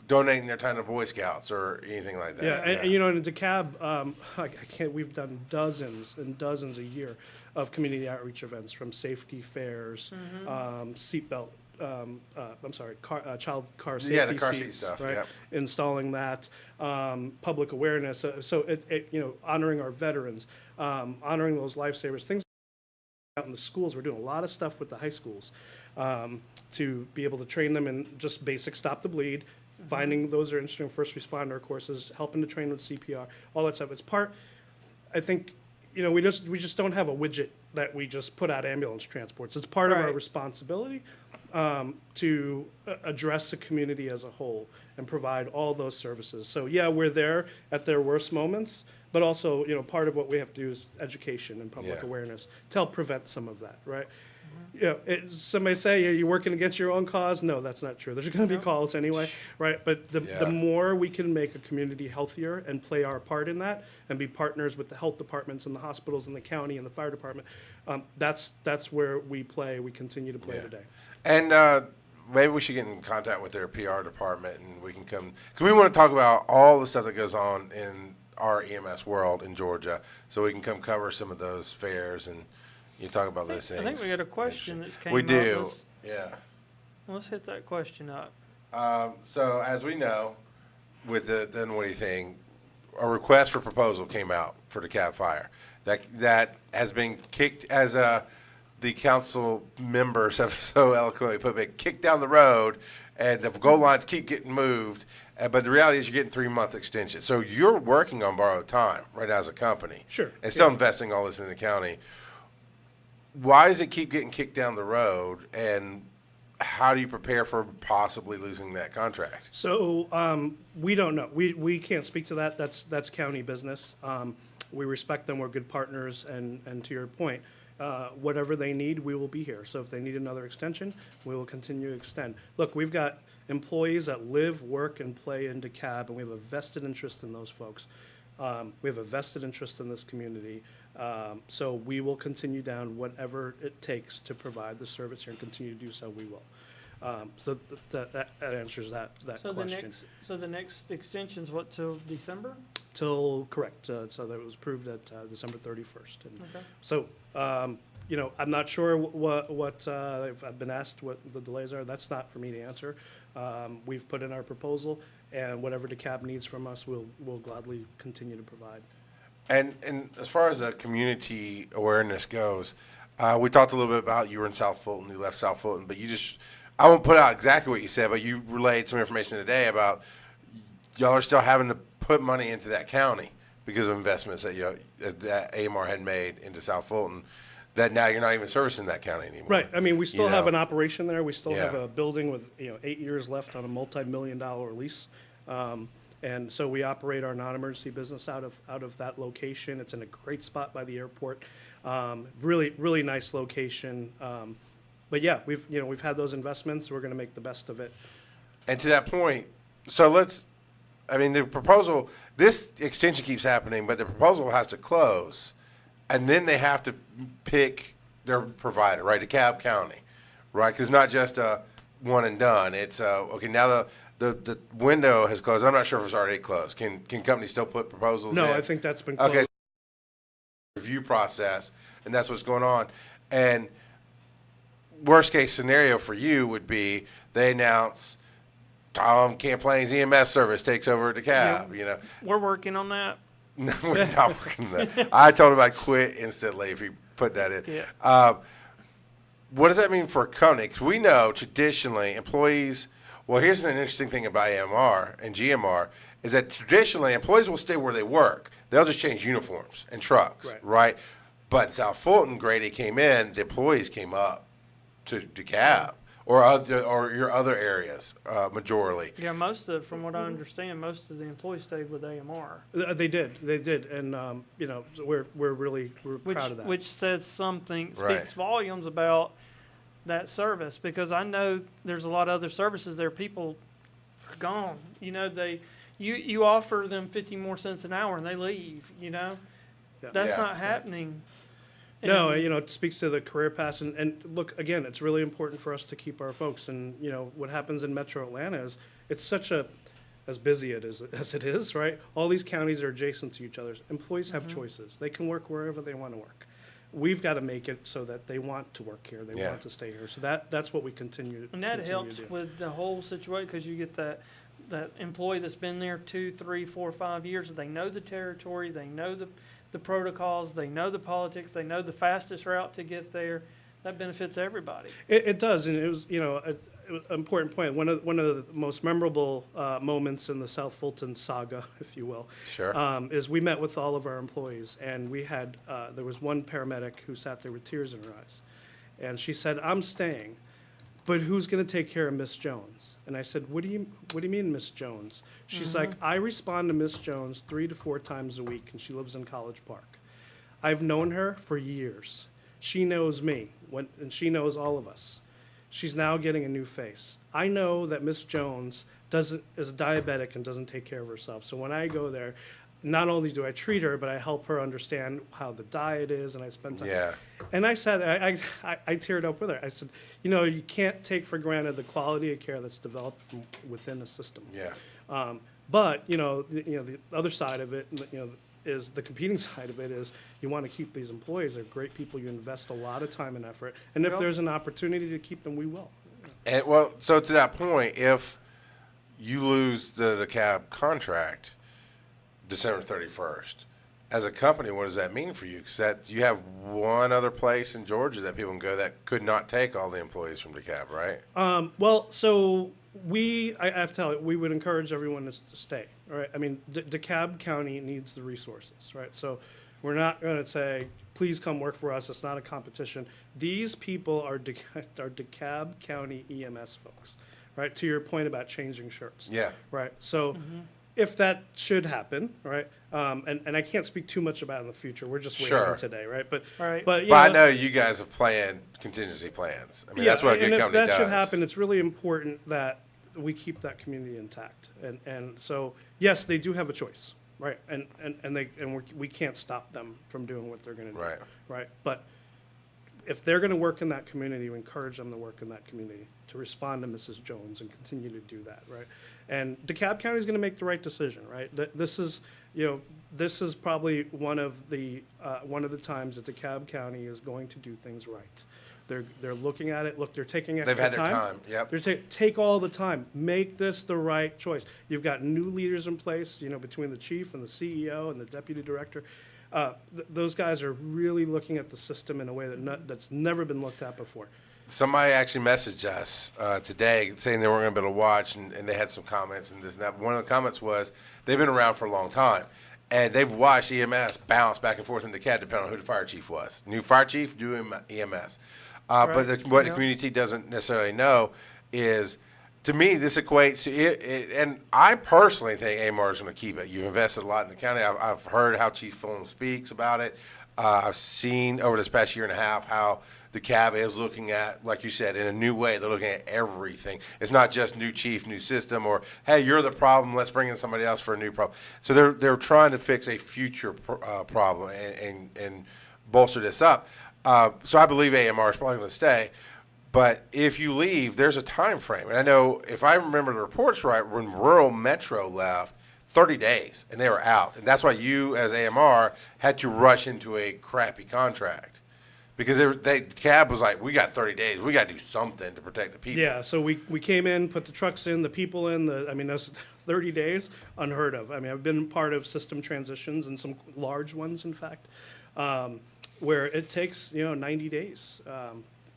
donating their time to Boy Scouts or anything like that. Yeah, and in Dekalb, we've done dozens and dozens a year of community outreach events, from safety fairs, seatbelt, child car safety the car seat seats, stuff, right? yep. Installing that, public awareness. So honoring our veterans, honoring those lifesavers, things out in the schools. We're doing a lot of stuff with the high schools to be able to train them in just basic Stop the Bleed, finding those that are interested in first responder courses, helping to train with CPR, all that stuff. It's part, I think, we just don't have a widget that we just put out ambulance transports. It's part of our responsibility to address the community as a whole and provide all those services. So yeah, we're there at their worst moments, but also, part of what we have to do is education and public awareness to help prevent some of that, right? Somebody say you're working against your own cause. No, that's not true. There's going to be calls anyway, right? But the more we can make a community healthier and play our part in that, and be partners with the health departments and the hospitals and the county and the fire department, that's where we play. We continue to play today. And maybe we should get in contact with their PR department, and we can come, because we want to talk about all the stuff that goes on in our EMS world in Georgia, so we can come cover some of those fairs and you talk about those things. I think we got a question that came up. We do, Let's hit that question up. So as we know, with the Dunwoody thing, a request for proposal came out for the Dekalb Fire that has been kicked, as the council members have so eloquently put it, kicked down the road, and the goal lines keep getting moved. But the reality is, you're getting 3-month extension. So you're working on borrowed time right now as a company. Sure. And still investing all this in the county. Why does it keep getting kicked down the road, and how do you prepare for possibly losing that contract? So we don't know. We can't speak to that. That's county business. We respect them. We're good partners. And to your point, whatever they need, we will be here. So if they need another extension, we will continue to extend. Look, we've got employees that live, work, and play in Dekalb, and we have a vested interest in those folks. We have a vested interest in this community. So we will continue down whatever it takes to provide the service here, and continue to do so, we will. So that answers that question. So the next extension's what, till December? Correct. So that was approved at December 31st. And Okay. so, I'm not sure what I've been asked what the delays are. That's not for me to answer. We've put in our proposal, and whatever Dekalb needs from us, we'll gladly continue to provide. And as far as the community awareness goes, we talked a little bit about you were in South Fulton, you left South Fulton, but I won't put out exactly what you said, but you relayed some information today about y'all are still having to put money into that county because of investments that AMR had made into South Fulton, that now you're not even servicing that county anymore. Right. I mean, we still have an operation there. We still have Yeah. a building with 8 years left on a multi-million-dollar lease. And so we operate our non-emergency business out of that location. It's in a great spot by the airport. Really, really nice location. But yeah, we've had those investments. We're going to make the best of it. And to that point, so the proposal, this extension keeps happening, but the proposal has to close, and then they have to pick their provider, right? DeKalb County, right? Because it's not just a one and done. It's okay. Now the window has closed. I'm not sure if it's already closed. Can companies still put proposals in? No, I think that's been closed. Okay. Review process, and that's what's going on. And worst case scenario for you would be they announce Tom Camp Plains EMS service takes over at DeKalb. You know, We're working on that. no, we're not working on that. I told him I'd quit instantly if he put that in. Yeah. What does that mean for a company? Because we know traditionally employees. Well, here's an interesting thing about AMR and GMR is that traditionally employees will stay where they work. They'll just change uniforms and trucks, right? But in South Fulton, Grady came in. The employees came up to DeKalb or your other areas, majorly. Yeah, from what I understand, most of the employees stayed with AMR. They did, and so we're proud of that. Which says something, Right. speaks volumes about that service, because I know there's a lot of other services there. People are gone. You know, you offer them 50 more cents an hour and they leave. You know, Yeah. that's Yeah. not happening. No, And- it speaks to the career paths, and look, again, it's really important for us to keep our folks, and, what happens in Metro Atlanta is, it's such as busy as it is, right? All these counties are adjacent to each other. Employees have choices. They can work wherever they want to work. We've got to make it so that they want to work here, they Yeah. want to stay here, so that's what we continue And that to helps do. with the whole situation, because you get that employee that's been there 2, 3, 4, 5 years. They know the territory, they know the protocols, they know the politics, they know the fastest route to get there. That benefits everybody. It does, and it was, an important point. One of the most memorable moments in the South Fulton saga, if you will, Sure. is we met with all of our employees, and we had there was one paramedic who sat there with tears in her eyes, and she said, "I'm staying, but who's going to take care of Miss Jones?" And I said, "What do you mean, Miss Jones?" She's like, "I respond to Miss Jones 3 to 4 times a week, and she lives in College Park. I've known her for years. She knows me, and she knows all of us. She's now getting a new face. I know that Miss Jones is diabetic and doesn't take care of herself. So when I go there, not only do I treat her, but I help her understand how the diet is, and I spend time." Yeah. And I said, I teared up with her. I said, you can't take for granted the quality of care that's developed from within the system. Yeah. But the other side of it, is the competing side of it is you want to keep these employees. They're great people. You invest a lot of time and effort, and if Yep. there's an opportunity to keep them, we will. And well, so to that point, if you lose the cab contract December 31st, as a company, what does that mean for you? Because you have one other place in Georgia that people can go that could not take all the employees from DeKalb, right? Well, so I have to tell you, we would encourage everyone to stay. All right, I mean, DeKalb County needs the resources, right? So we're not going to say, please come work for us. It's not a competition. These people are DeKalb County EMS folks, right? To your point about changing shirts. Yeah. Right. So if that should happen, right? And I can't speak too much about it in the future. We're just waiting Sure. today, right? But Right. but, But I know you guys have planned contingency plans. I mean, that's what a good and company if that does. should happen, it's really important that we keep that community intact. And so, yes, they do have a choice, right? And we can't stop them from doing what they're going to do, Right. right? But if they're going to work in that community, we encourage them to work in that community, to respond to Mrs. Jones and continue to do that, right? And DeKalb County is going to make the right decision, right? This is probably one of the times that DeKalb County is going to do things right. They're looking at it. Look, they're taking extra They've had their time. Yep. Take all the time. Make this the right choice. You've got new leaders in place, between the chief and the CEO and the deputy director. Those guys are really looking at the system in a way that's never been looked at before. Somebody actually messaged us today saying they weren't going to be able to watch, and they had some comments and this and that. But one of the comments was they've been around for a long time, and they've watched EMS bounce back and forth in DeKalb depending on who the fire chief was. New fire chief, new EMS. But Right. what the Yeah. community doesn't necessarily know is to me, this equates to it, and I personally think AMR is going to keep it. You've invested a lot in the county. I've heard how Chief Fulham speaks about it. I've seen over this past year and a half how the cab is looking at, like you said, in a new way. They're looking at everything. It's not just new chief, new system, or hey, you're the problem. Let's bring in somebody else for a new problem. So they're trying to fix a future problem and bolster this up. So I believe AMR is probably going to stay. But if you leave, there's a time frame. And I know, if I remember the reports right, when rural Metro left, 30 days, and they were out. And that's why you, as AMR, had to rush into a crappy contract. Because CAB was like, we got 30 days. We got to do something to protect the people. Yeah, so we came in, put the trucks in, the people in, those 30 days, unheard of. I mean, I've been part of system transitions and some large ones, in fact, where it takes, 90 days.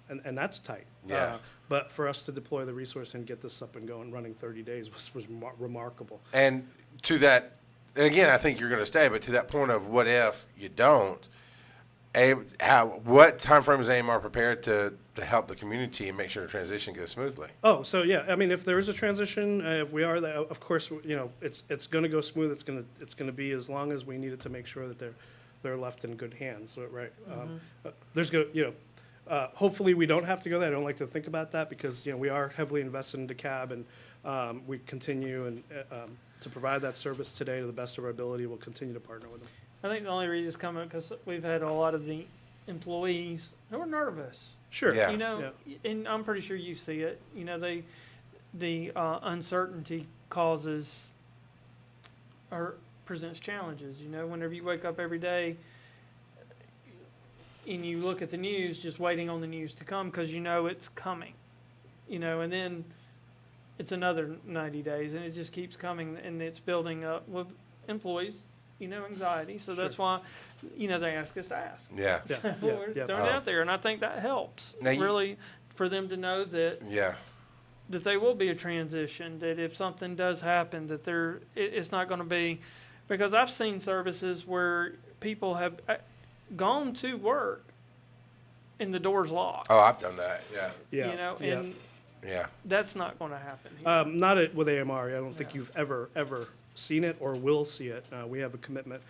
And that's tight. Yeah. But for us to deploy the resource and get this up and going, running 30 days was remarkable. And to that, and again, I think you're going to stay, but to that point of what if you don't, what time frame is AMR prepared to help the community and make sure the transition goes smoothly? Oh, so yeah, I mean, if there is a transition, if we are, of course, it's going to go smooth. It's going to be as long as we need it to make sure that they're left in good hands, right? There's going to, hopefully we don't have to go there. I don't like to think about that because, we are heavily invested in Dekalb, and we continue to provide that service today to the best of our ability. We'll continue to partner with them. I think the only reason it's coming because we've had a lot of the employees who are nervous. Sure. Yeah. And I'm pretty sure you see it. The uncertainty causes or presents challenges. Whenever you wake up every day and you look at the news, just waiting on the news to come because it's coming. And then it's another 90 days, and it just keeps coming, and it's building up with employees. Anxiety. So that's why, they ask us to ask. Yeah. We're throwing it out there, and I think that helps Now really for them to know that Yeah. that they will be a transition. That if something does happen, that it's not going to be, because I've seen services where people have gone to work, and the door's locked. Oh, I've done that. Yeah. Yeah. And Yeah. that's not going to happen here. Not with AMR. I don't think you've ever seen it or will see it. We have a commitment.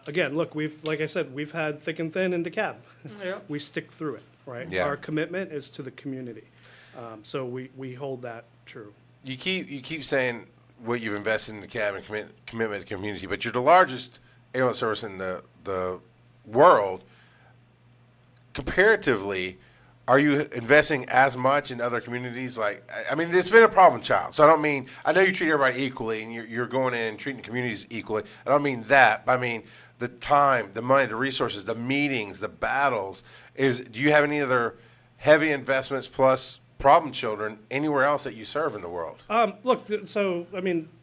Again, look, like I said, we've had thick and thin in Dekalb. Yeah. We stick through it, right? Yeah. Our commitment is to the community. So we hold that true. You keep saying what you've invested in the CAB and commitment to community, but you're the largest ambulance service in the world. Comparatively, are you investing as much in other communities? It's been a problem child. So I know you treat everybody equally, and you're going in and treating the communities equally. I don't mean that, but I mean the time, the money, the resources, the meetings, the battles. Do you have any other heavy investments plus problem children anywhere else that you serve in the world? Look, so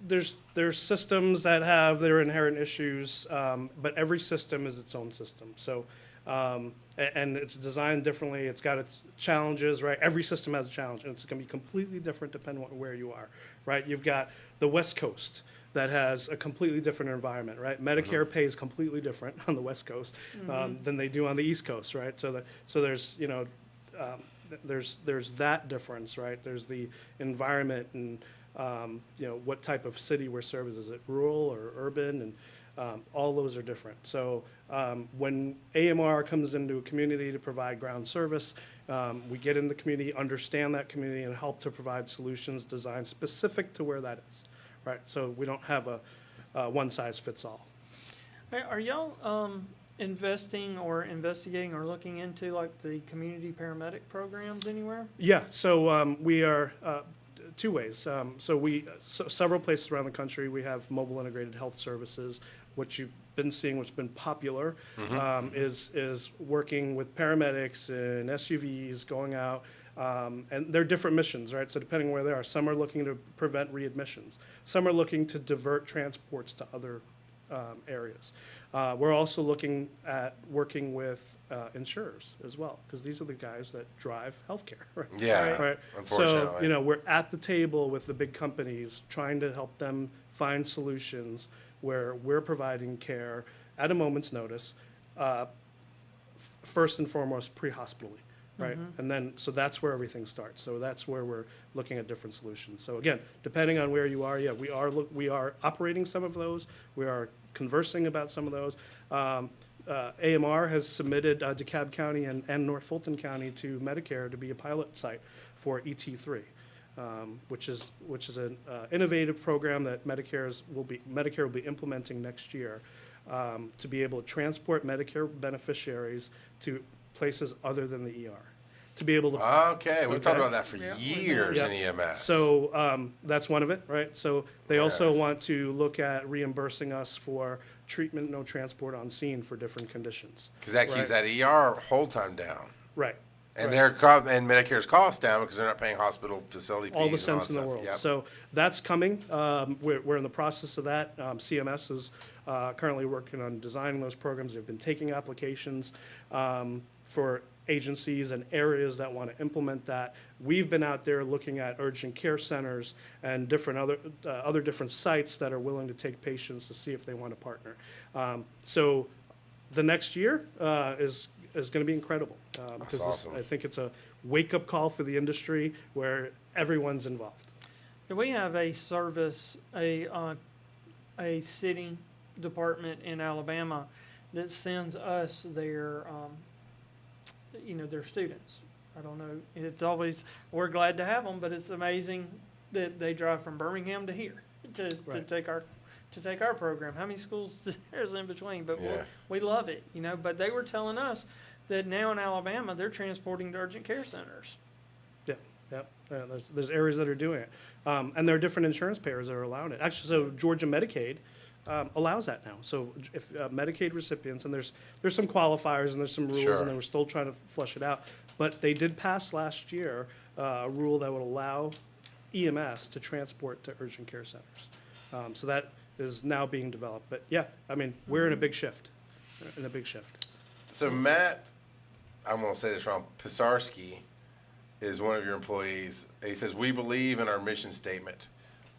there's systems that have their inherent issues, but every system is its own system. So, and it's designed differently. It's got its challenges, right? Every system has a challenge, and it's going to be completely different depending on where you are, right? You've got the West Coast that has a completely different environment, right? Medicare pays completely different on the West Coast than they do on the East Coast, right? So there's there's that difference, right? There's the environment and what type of city we're serving. Is it rural or urban? And all those are different. So when AMR comes into a community to provide ground service, we get in the community, understand that community, and help to provide solutions designed specific to where that is, right? So we don't have a one-size-fits-all. Hey, are y'all investing or investigating or looking into the community paramedic programs anywhere? Yeah, so we are two ways. Several places around the country, we have mobile integrated health services. What you've been seeing, what's been popular, is working with paramedics and SUVs going out, and they're different missions, right? So depending on where they are, some are looking to prevent readmissions, some are looking to divert transports to other areas. We're also looking at working with insurers as well, because these are the guys that drive healthcare, right? Yeah, right. unfortunately. So we're at the table with the big companies, trying to help them find solutions where we're providing care at a moment's notice, first and foremost pre-hospitally, right? And then, so that's where everything starts. So that's where we're looking at different solutions. So again, depending on where you are, yeah, we are operating some of those. We are conversing about some of those. AMR has submitted DeKalb County and North Fulton County to Medicare to be a pilot site for ET3, which is an innovative program that Medicare will be implementing next year to be able to transport Medicare beneficiaries to places other than the ER. To be able to Okay, we've talked about that for years Yeah. in EMS. So that's one of it, right? So they also want to look at reimbursing us for treatment, no transport on scene for different conditions. Because that keeps that ER hold time down. Right. And right. and Medicare's costs down because they're not paying hospital facility fees. All the and sense in the that world. stuff. Yep. So that's coming. We're in the process of that. CMS is currently working on designing those programs. They've been taking applications for agencies and areas that want to implement that. We've been out there looking at urgent care centers and different other different sites that are willing to take patients to see if they want to partner. So the next year is going to be incredible because awesome. I think it's a wake-up call for the industry where everyone's involved. We have a service, a city department in Alabama that sends us their, their students. I don't know. It's always, we're glad to have them, but it's amazing that they drive from Birmingham to here to take our program. How many schools there's in between? But we love it, But they were telling us that now in Alabama they're transporting to urgent care centers. Yeah. There's areas that are doing it, and there are different insurance payers that are allowing it. Actually, so Georgia Medicaid allows that now. So if Medicaid recipients, and there's some qualifiers and there's some rules, Sure. and we're still trying to flush it out. But they did pass last year a rule that would allow EMS to transport to urgent care centers. So that is now being developed. But yeah, I mean, we're in a big shift. So Matt, I'm going to say this wrong, Pisarski is one of your employees. He says, we believe in our mission statement.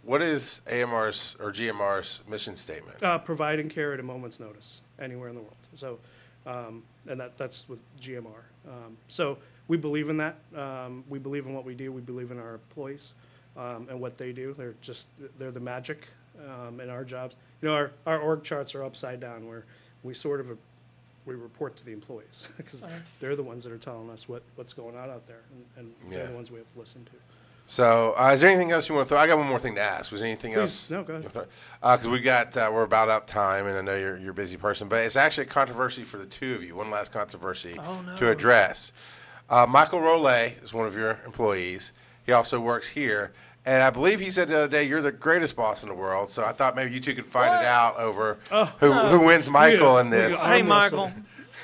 What is AMR's or GMR's mission statement? Providing care at a moment's notice anywhere in the world. So, and that's with GMR. So we believe in that. We believe in what we do. We believe in our employees and what they do. They're the magic in our jobs. Our org charts are upside down where we report to the employees because they're the ones that are telling us what's going on out there, and they're the ones we have to listen to. So, is there anything else you want to throw? I got one more thing to ask. Was there anything else? No, go ahead. Because we're about out of time, and I know you're a busy person, but it's actually a controversy for the two of you. One last controversy to address. Michael Rollet is one of your employees. He also works here, and I believe he said the other day you're the greatest boss in the world. So I thought maybe you two could fight it out over who wins Michael in this. Hey, Michael.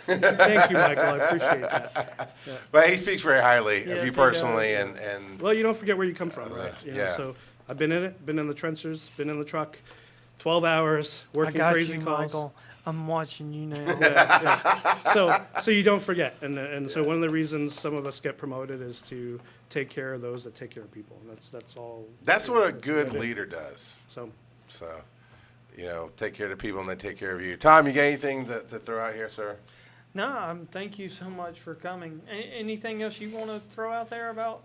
Thank you, Michael. I appreciate that. Yeah. But he speaks very highly of Yes, you he personally, does. and Well, you don't forget where you come from, right? So I've been in it, been in the trenches, been in the truck, 12 hours, I working got crazy you, calls. Michael. I'm watching you now. So you don't forget, and so one of the reasons some of us get promoted is to take care of those that take care of people, and that's all. that's what a that's good what I do. leader does. So So, take care of the people and they take care of you. Tom, you got anything to throw out here, sir? No, thank you so much for coming. Anything else you want to throw out there about?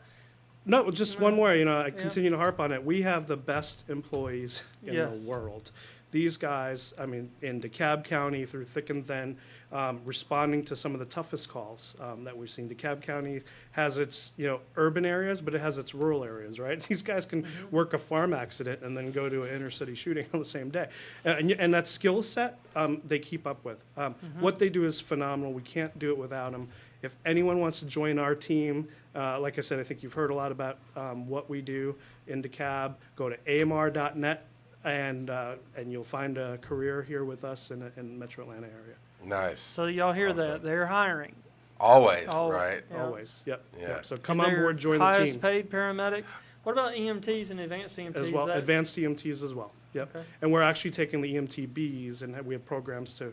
no, just one more. I continue to harp on it. We have the best employees in Yes. the world. These guys, I mean, in DeKalb County through thick and thin, responding to some of the toughest calls that we've seen. DeKalb County has its, urban areas, but it has its rural areas, right? These guys can work a farm accident and then go to an inner city shooting on the same day. And that skill set, they keep up with. What they do is phenomenal. We can't do it without them. If anyone wants to join our team, like I said, I think you've heard a lot about what we do in DeKalb. Go to amr.net. And you'll find a career here with us in the Metro Atlanta area. Nice. So y'all hear that? They're hiring. Always, Always. right? Yeah. Always. Yep. Yeah. Yep. So come And on they're board, join the highest team paid paramedics. What about EMTs and advanced EMTs? as well. That- Advanced EMTs as well. Yep. Okay. And we're actually taking the EMTBs, and we have programs to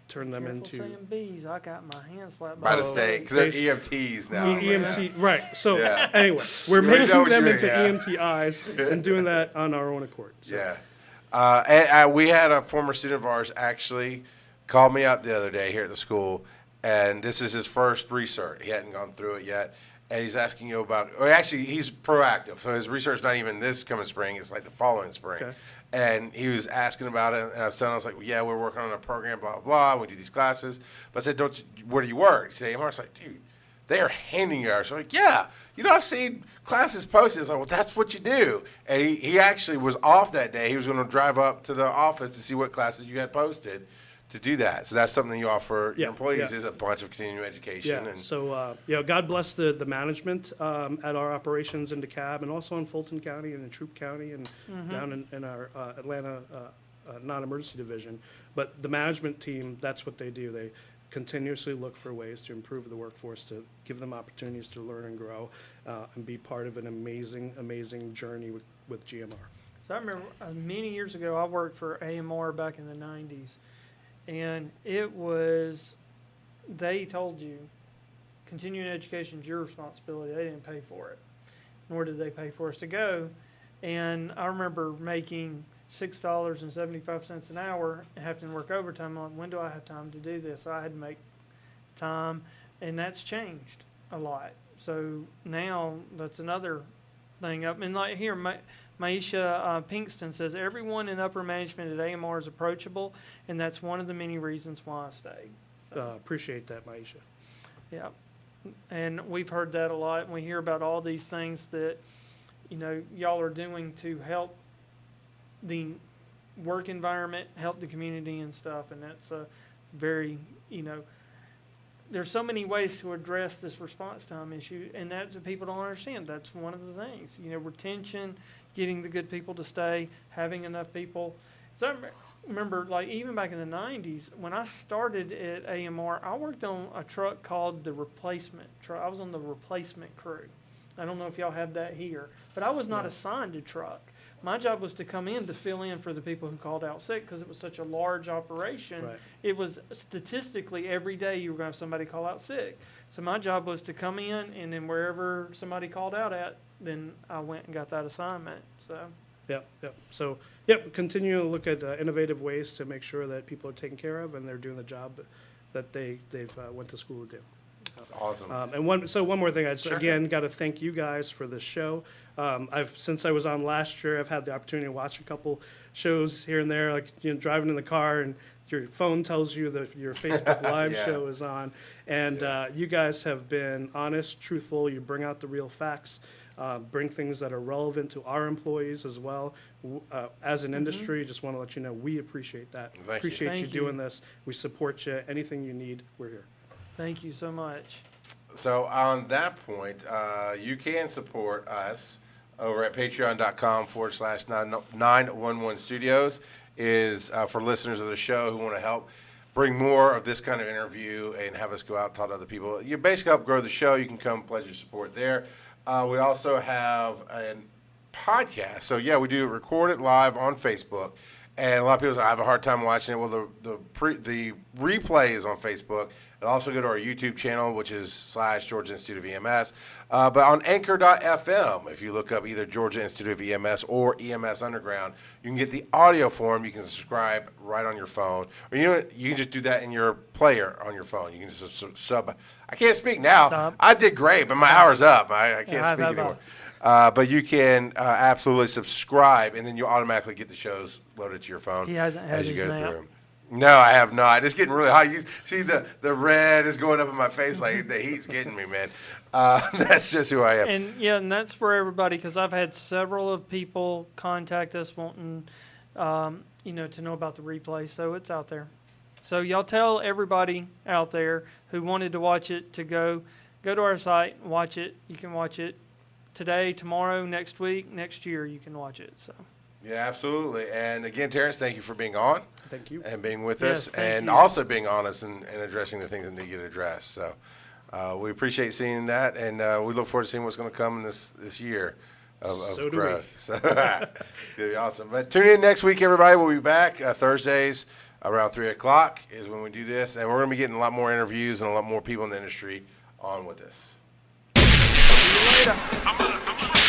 turn them Careful into saying bees. I got my hand slapped By the the state, because they're EMTs now. EMT. Right. So Yeah. anyway, we're We making know what them you into mean, EMTIs and doing that on our own accord. So. Yeah. We had a former student of ours actually call me up the other day here at the school, and this is his first recert. He hadn't gone through it yet. And he's asking you about, or actually, he's proactive. So his research not even this coming spring; it's like the following spring. Okay. And he was asking about it, and I was telling him, I was like, well, "Yeah, we're working on a program, blah blah blah. We do these classes." But I said, "Don't you, where do you work?" He said, "AMR." I was like, "Dude, they are handing you ours." So I'm like, "Yeah, you know, I've seen classes posted." I was like, "Well, that's what you do." And he actually was off that day. He was going to drive up to the office to see what classes you had posted to do that. So that's something you offer your employees is a bunch of continuing education. Yeah, And so, God bless the management at our operations in DeKalb and also in Fulton County and in Troup County and down in our Atlanta non-emergency division. But the management team, that's what they do. They continuously look for ways to improve the workforce, to give them opportunities to learn and grow and be part of an amazing, amazing journey with GMR. So I remember many years ago, I worked for AMR back in the 90s. And it was, they told you, continuing education is your responsibility. They didn't pay for it, nor did they pay for us to go. And I remember making $6.75 an hour and having to work overtime. I'm like, when do I have time to do this? I had to make time, and that's changed a lot. So now that's another thing up. And like here, Maisha Pinkston says, everyone in upper management at AMR is approachable, and that's one of the many reasons why I stayed. So, Appreciate that, Maisha. yeah. And we've heard that a lot, and we hear about all these things that, y'all are doing to help the work environment, help the community and stuff, and that's a very, there's so many ways to address this response time issue, and that's what people don't understand. That's one of the things, retention, getting the good people to stay, having enough people. So I remember, like, even back in the 90s, when I started at AMR, I worked on a truck called the replacement truck. I was on the replacement crew. I don't know if y'all have that here, but I was not assigned a truck. My job was to come in to fill in for the people who called out sick because it was such a large operation. Right. It was statistically every day you were going to have somebody call out sick. So my job was to come in, and then wherever somebody called out at, then I went and got that assignment. So Yep. So, continue to look at innovative ways to make sure that people are taken care of and they're doing the job that they've went to school to do. that's awesome. And one more thing, I just Sure. again got to thank you guys for this show. Since I was on last year, I've had the opportunity to watch a couple shows here and there, like driving in the car and your phone tells you that your Facebook Live Yeah. show is on, and you guys have been honest, truthful. You bring out the real facts. Bring things that are relevant to our employees as well. As an industry, just want to let you know we appreciate that. Thank you. Appreciate you Thank you. doing this. We support you. Anything you need, we're here. thank you so much. So on that point, you can support us over at patreon.com/911 Studios is for listeners of the show who want to help bring more of this kind of interview and have us go out and talk to other people. You basically help grow the show. You can come pledge your support there. We also have a podcast. So, yeah, we do record it live on Facebook. And a lot of people say, I have a hard time watching it. Well, the replay is on Facebook. And also go to our YouTube channel, which is /Georgia Institute of EMS. But on anchor.fm, if you look up either Georgia Institute of EMS or EMS Underground, you can get the audio form. You can subscribe right on your phone. Or you can just do that in your player on your phone. You can just sub. I can't speak now. Stop. I did great, but my hour's up. I can't speak I've- anymore. But you can absolutely subscribe, and then you automatically get the shows loaded to your phone He hasn't had as you his go nap. through. No, I have not. It's getting really hot. You see the red is going up in my face, like the heat's getting me, man. That's just who I am. And that's for everybody, because I've had several of people contact us wanting, to know about the replay. So it's out there. So y'all tell everybody out there who wanted to watch it to go to our site and watch it. You can watch it today, tomorrow, next week, next year. You can watch it. So Yeah, absolutely. And again, Terrence, thank you for being on. Thank you. And being with Yes, us, thank and you. also being honest and addressing the things that need to get addressed. So we appreciate seeing that, and we look forward to seeing what's going to come in this year of So do we. growth. So it's going to be awesome. But tune in next week, everybody. We'll be back Thursdays around 3 o'clock is when we do this, and we're going to be getting a lot more interviews and a lot more people in the industry on with this. see you later. I'm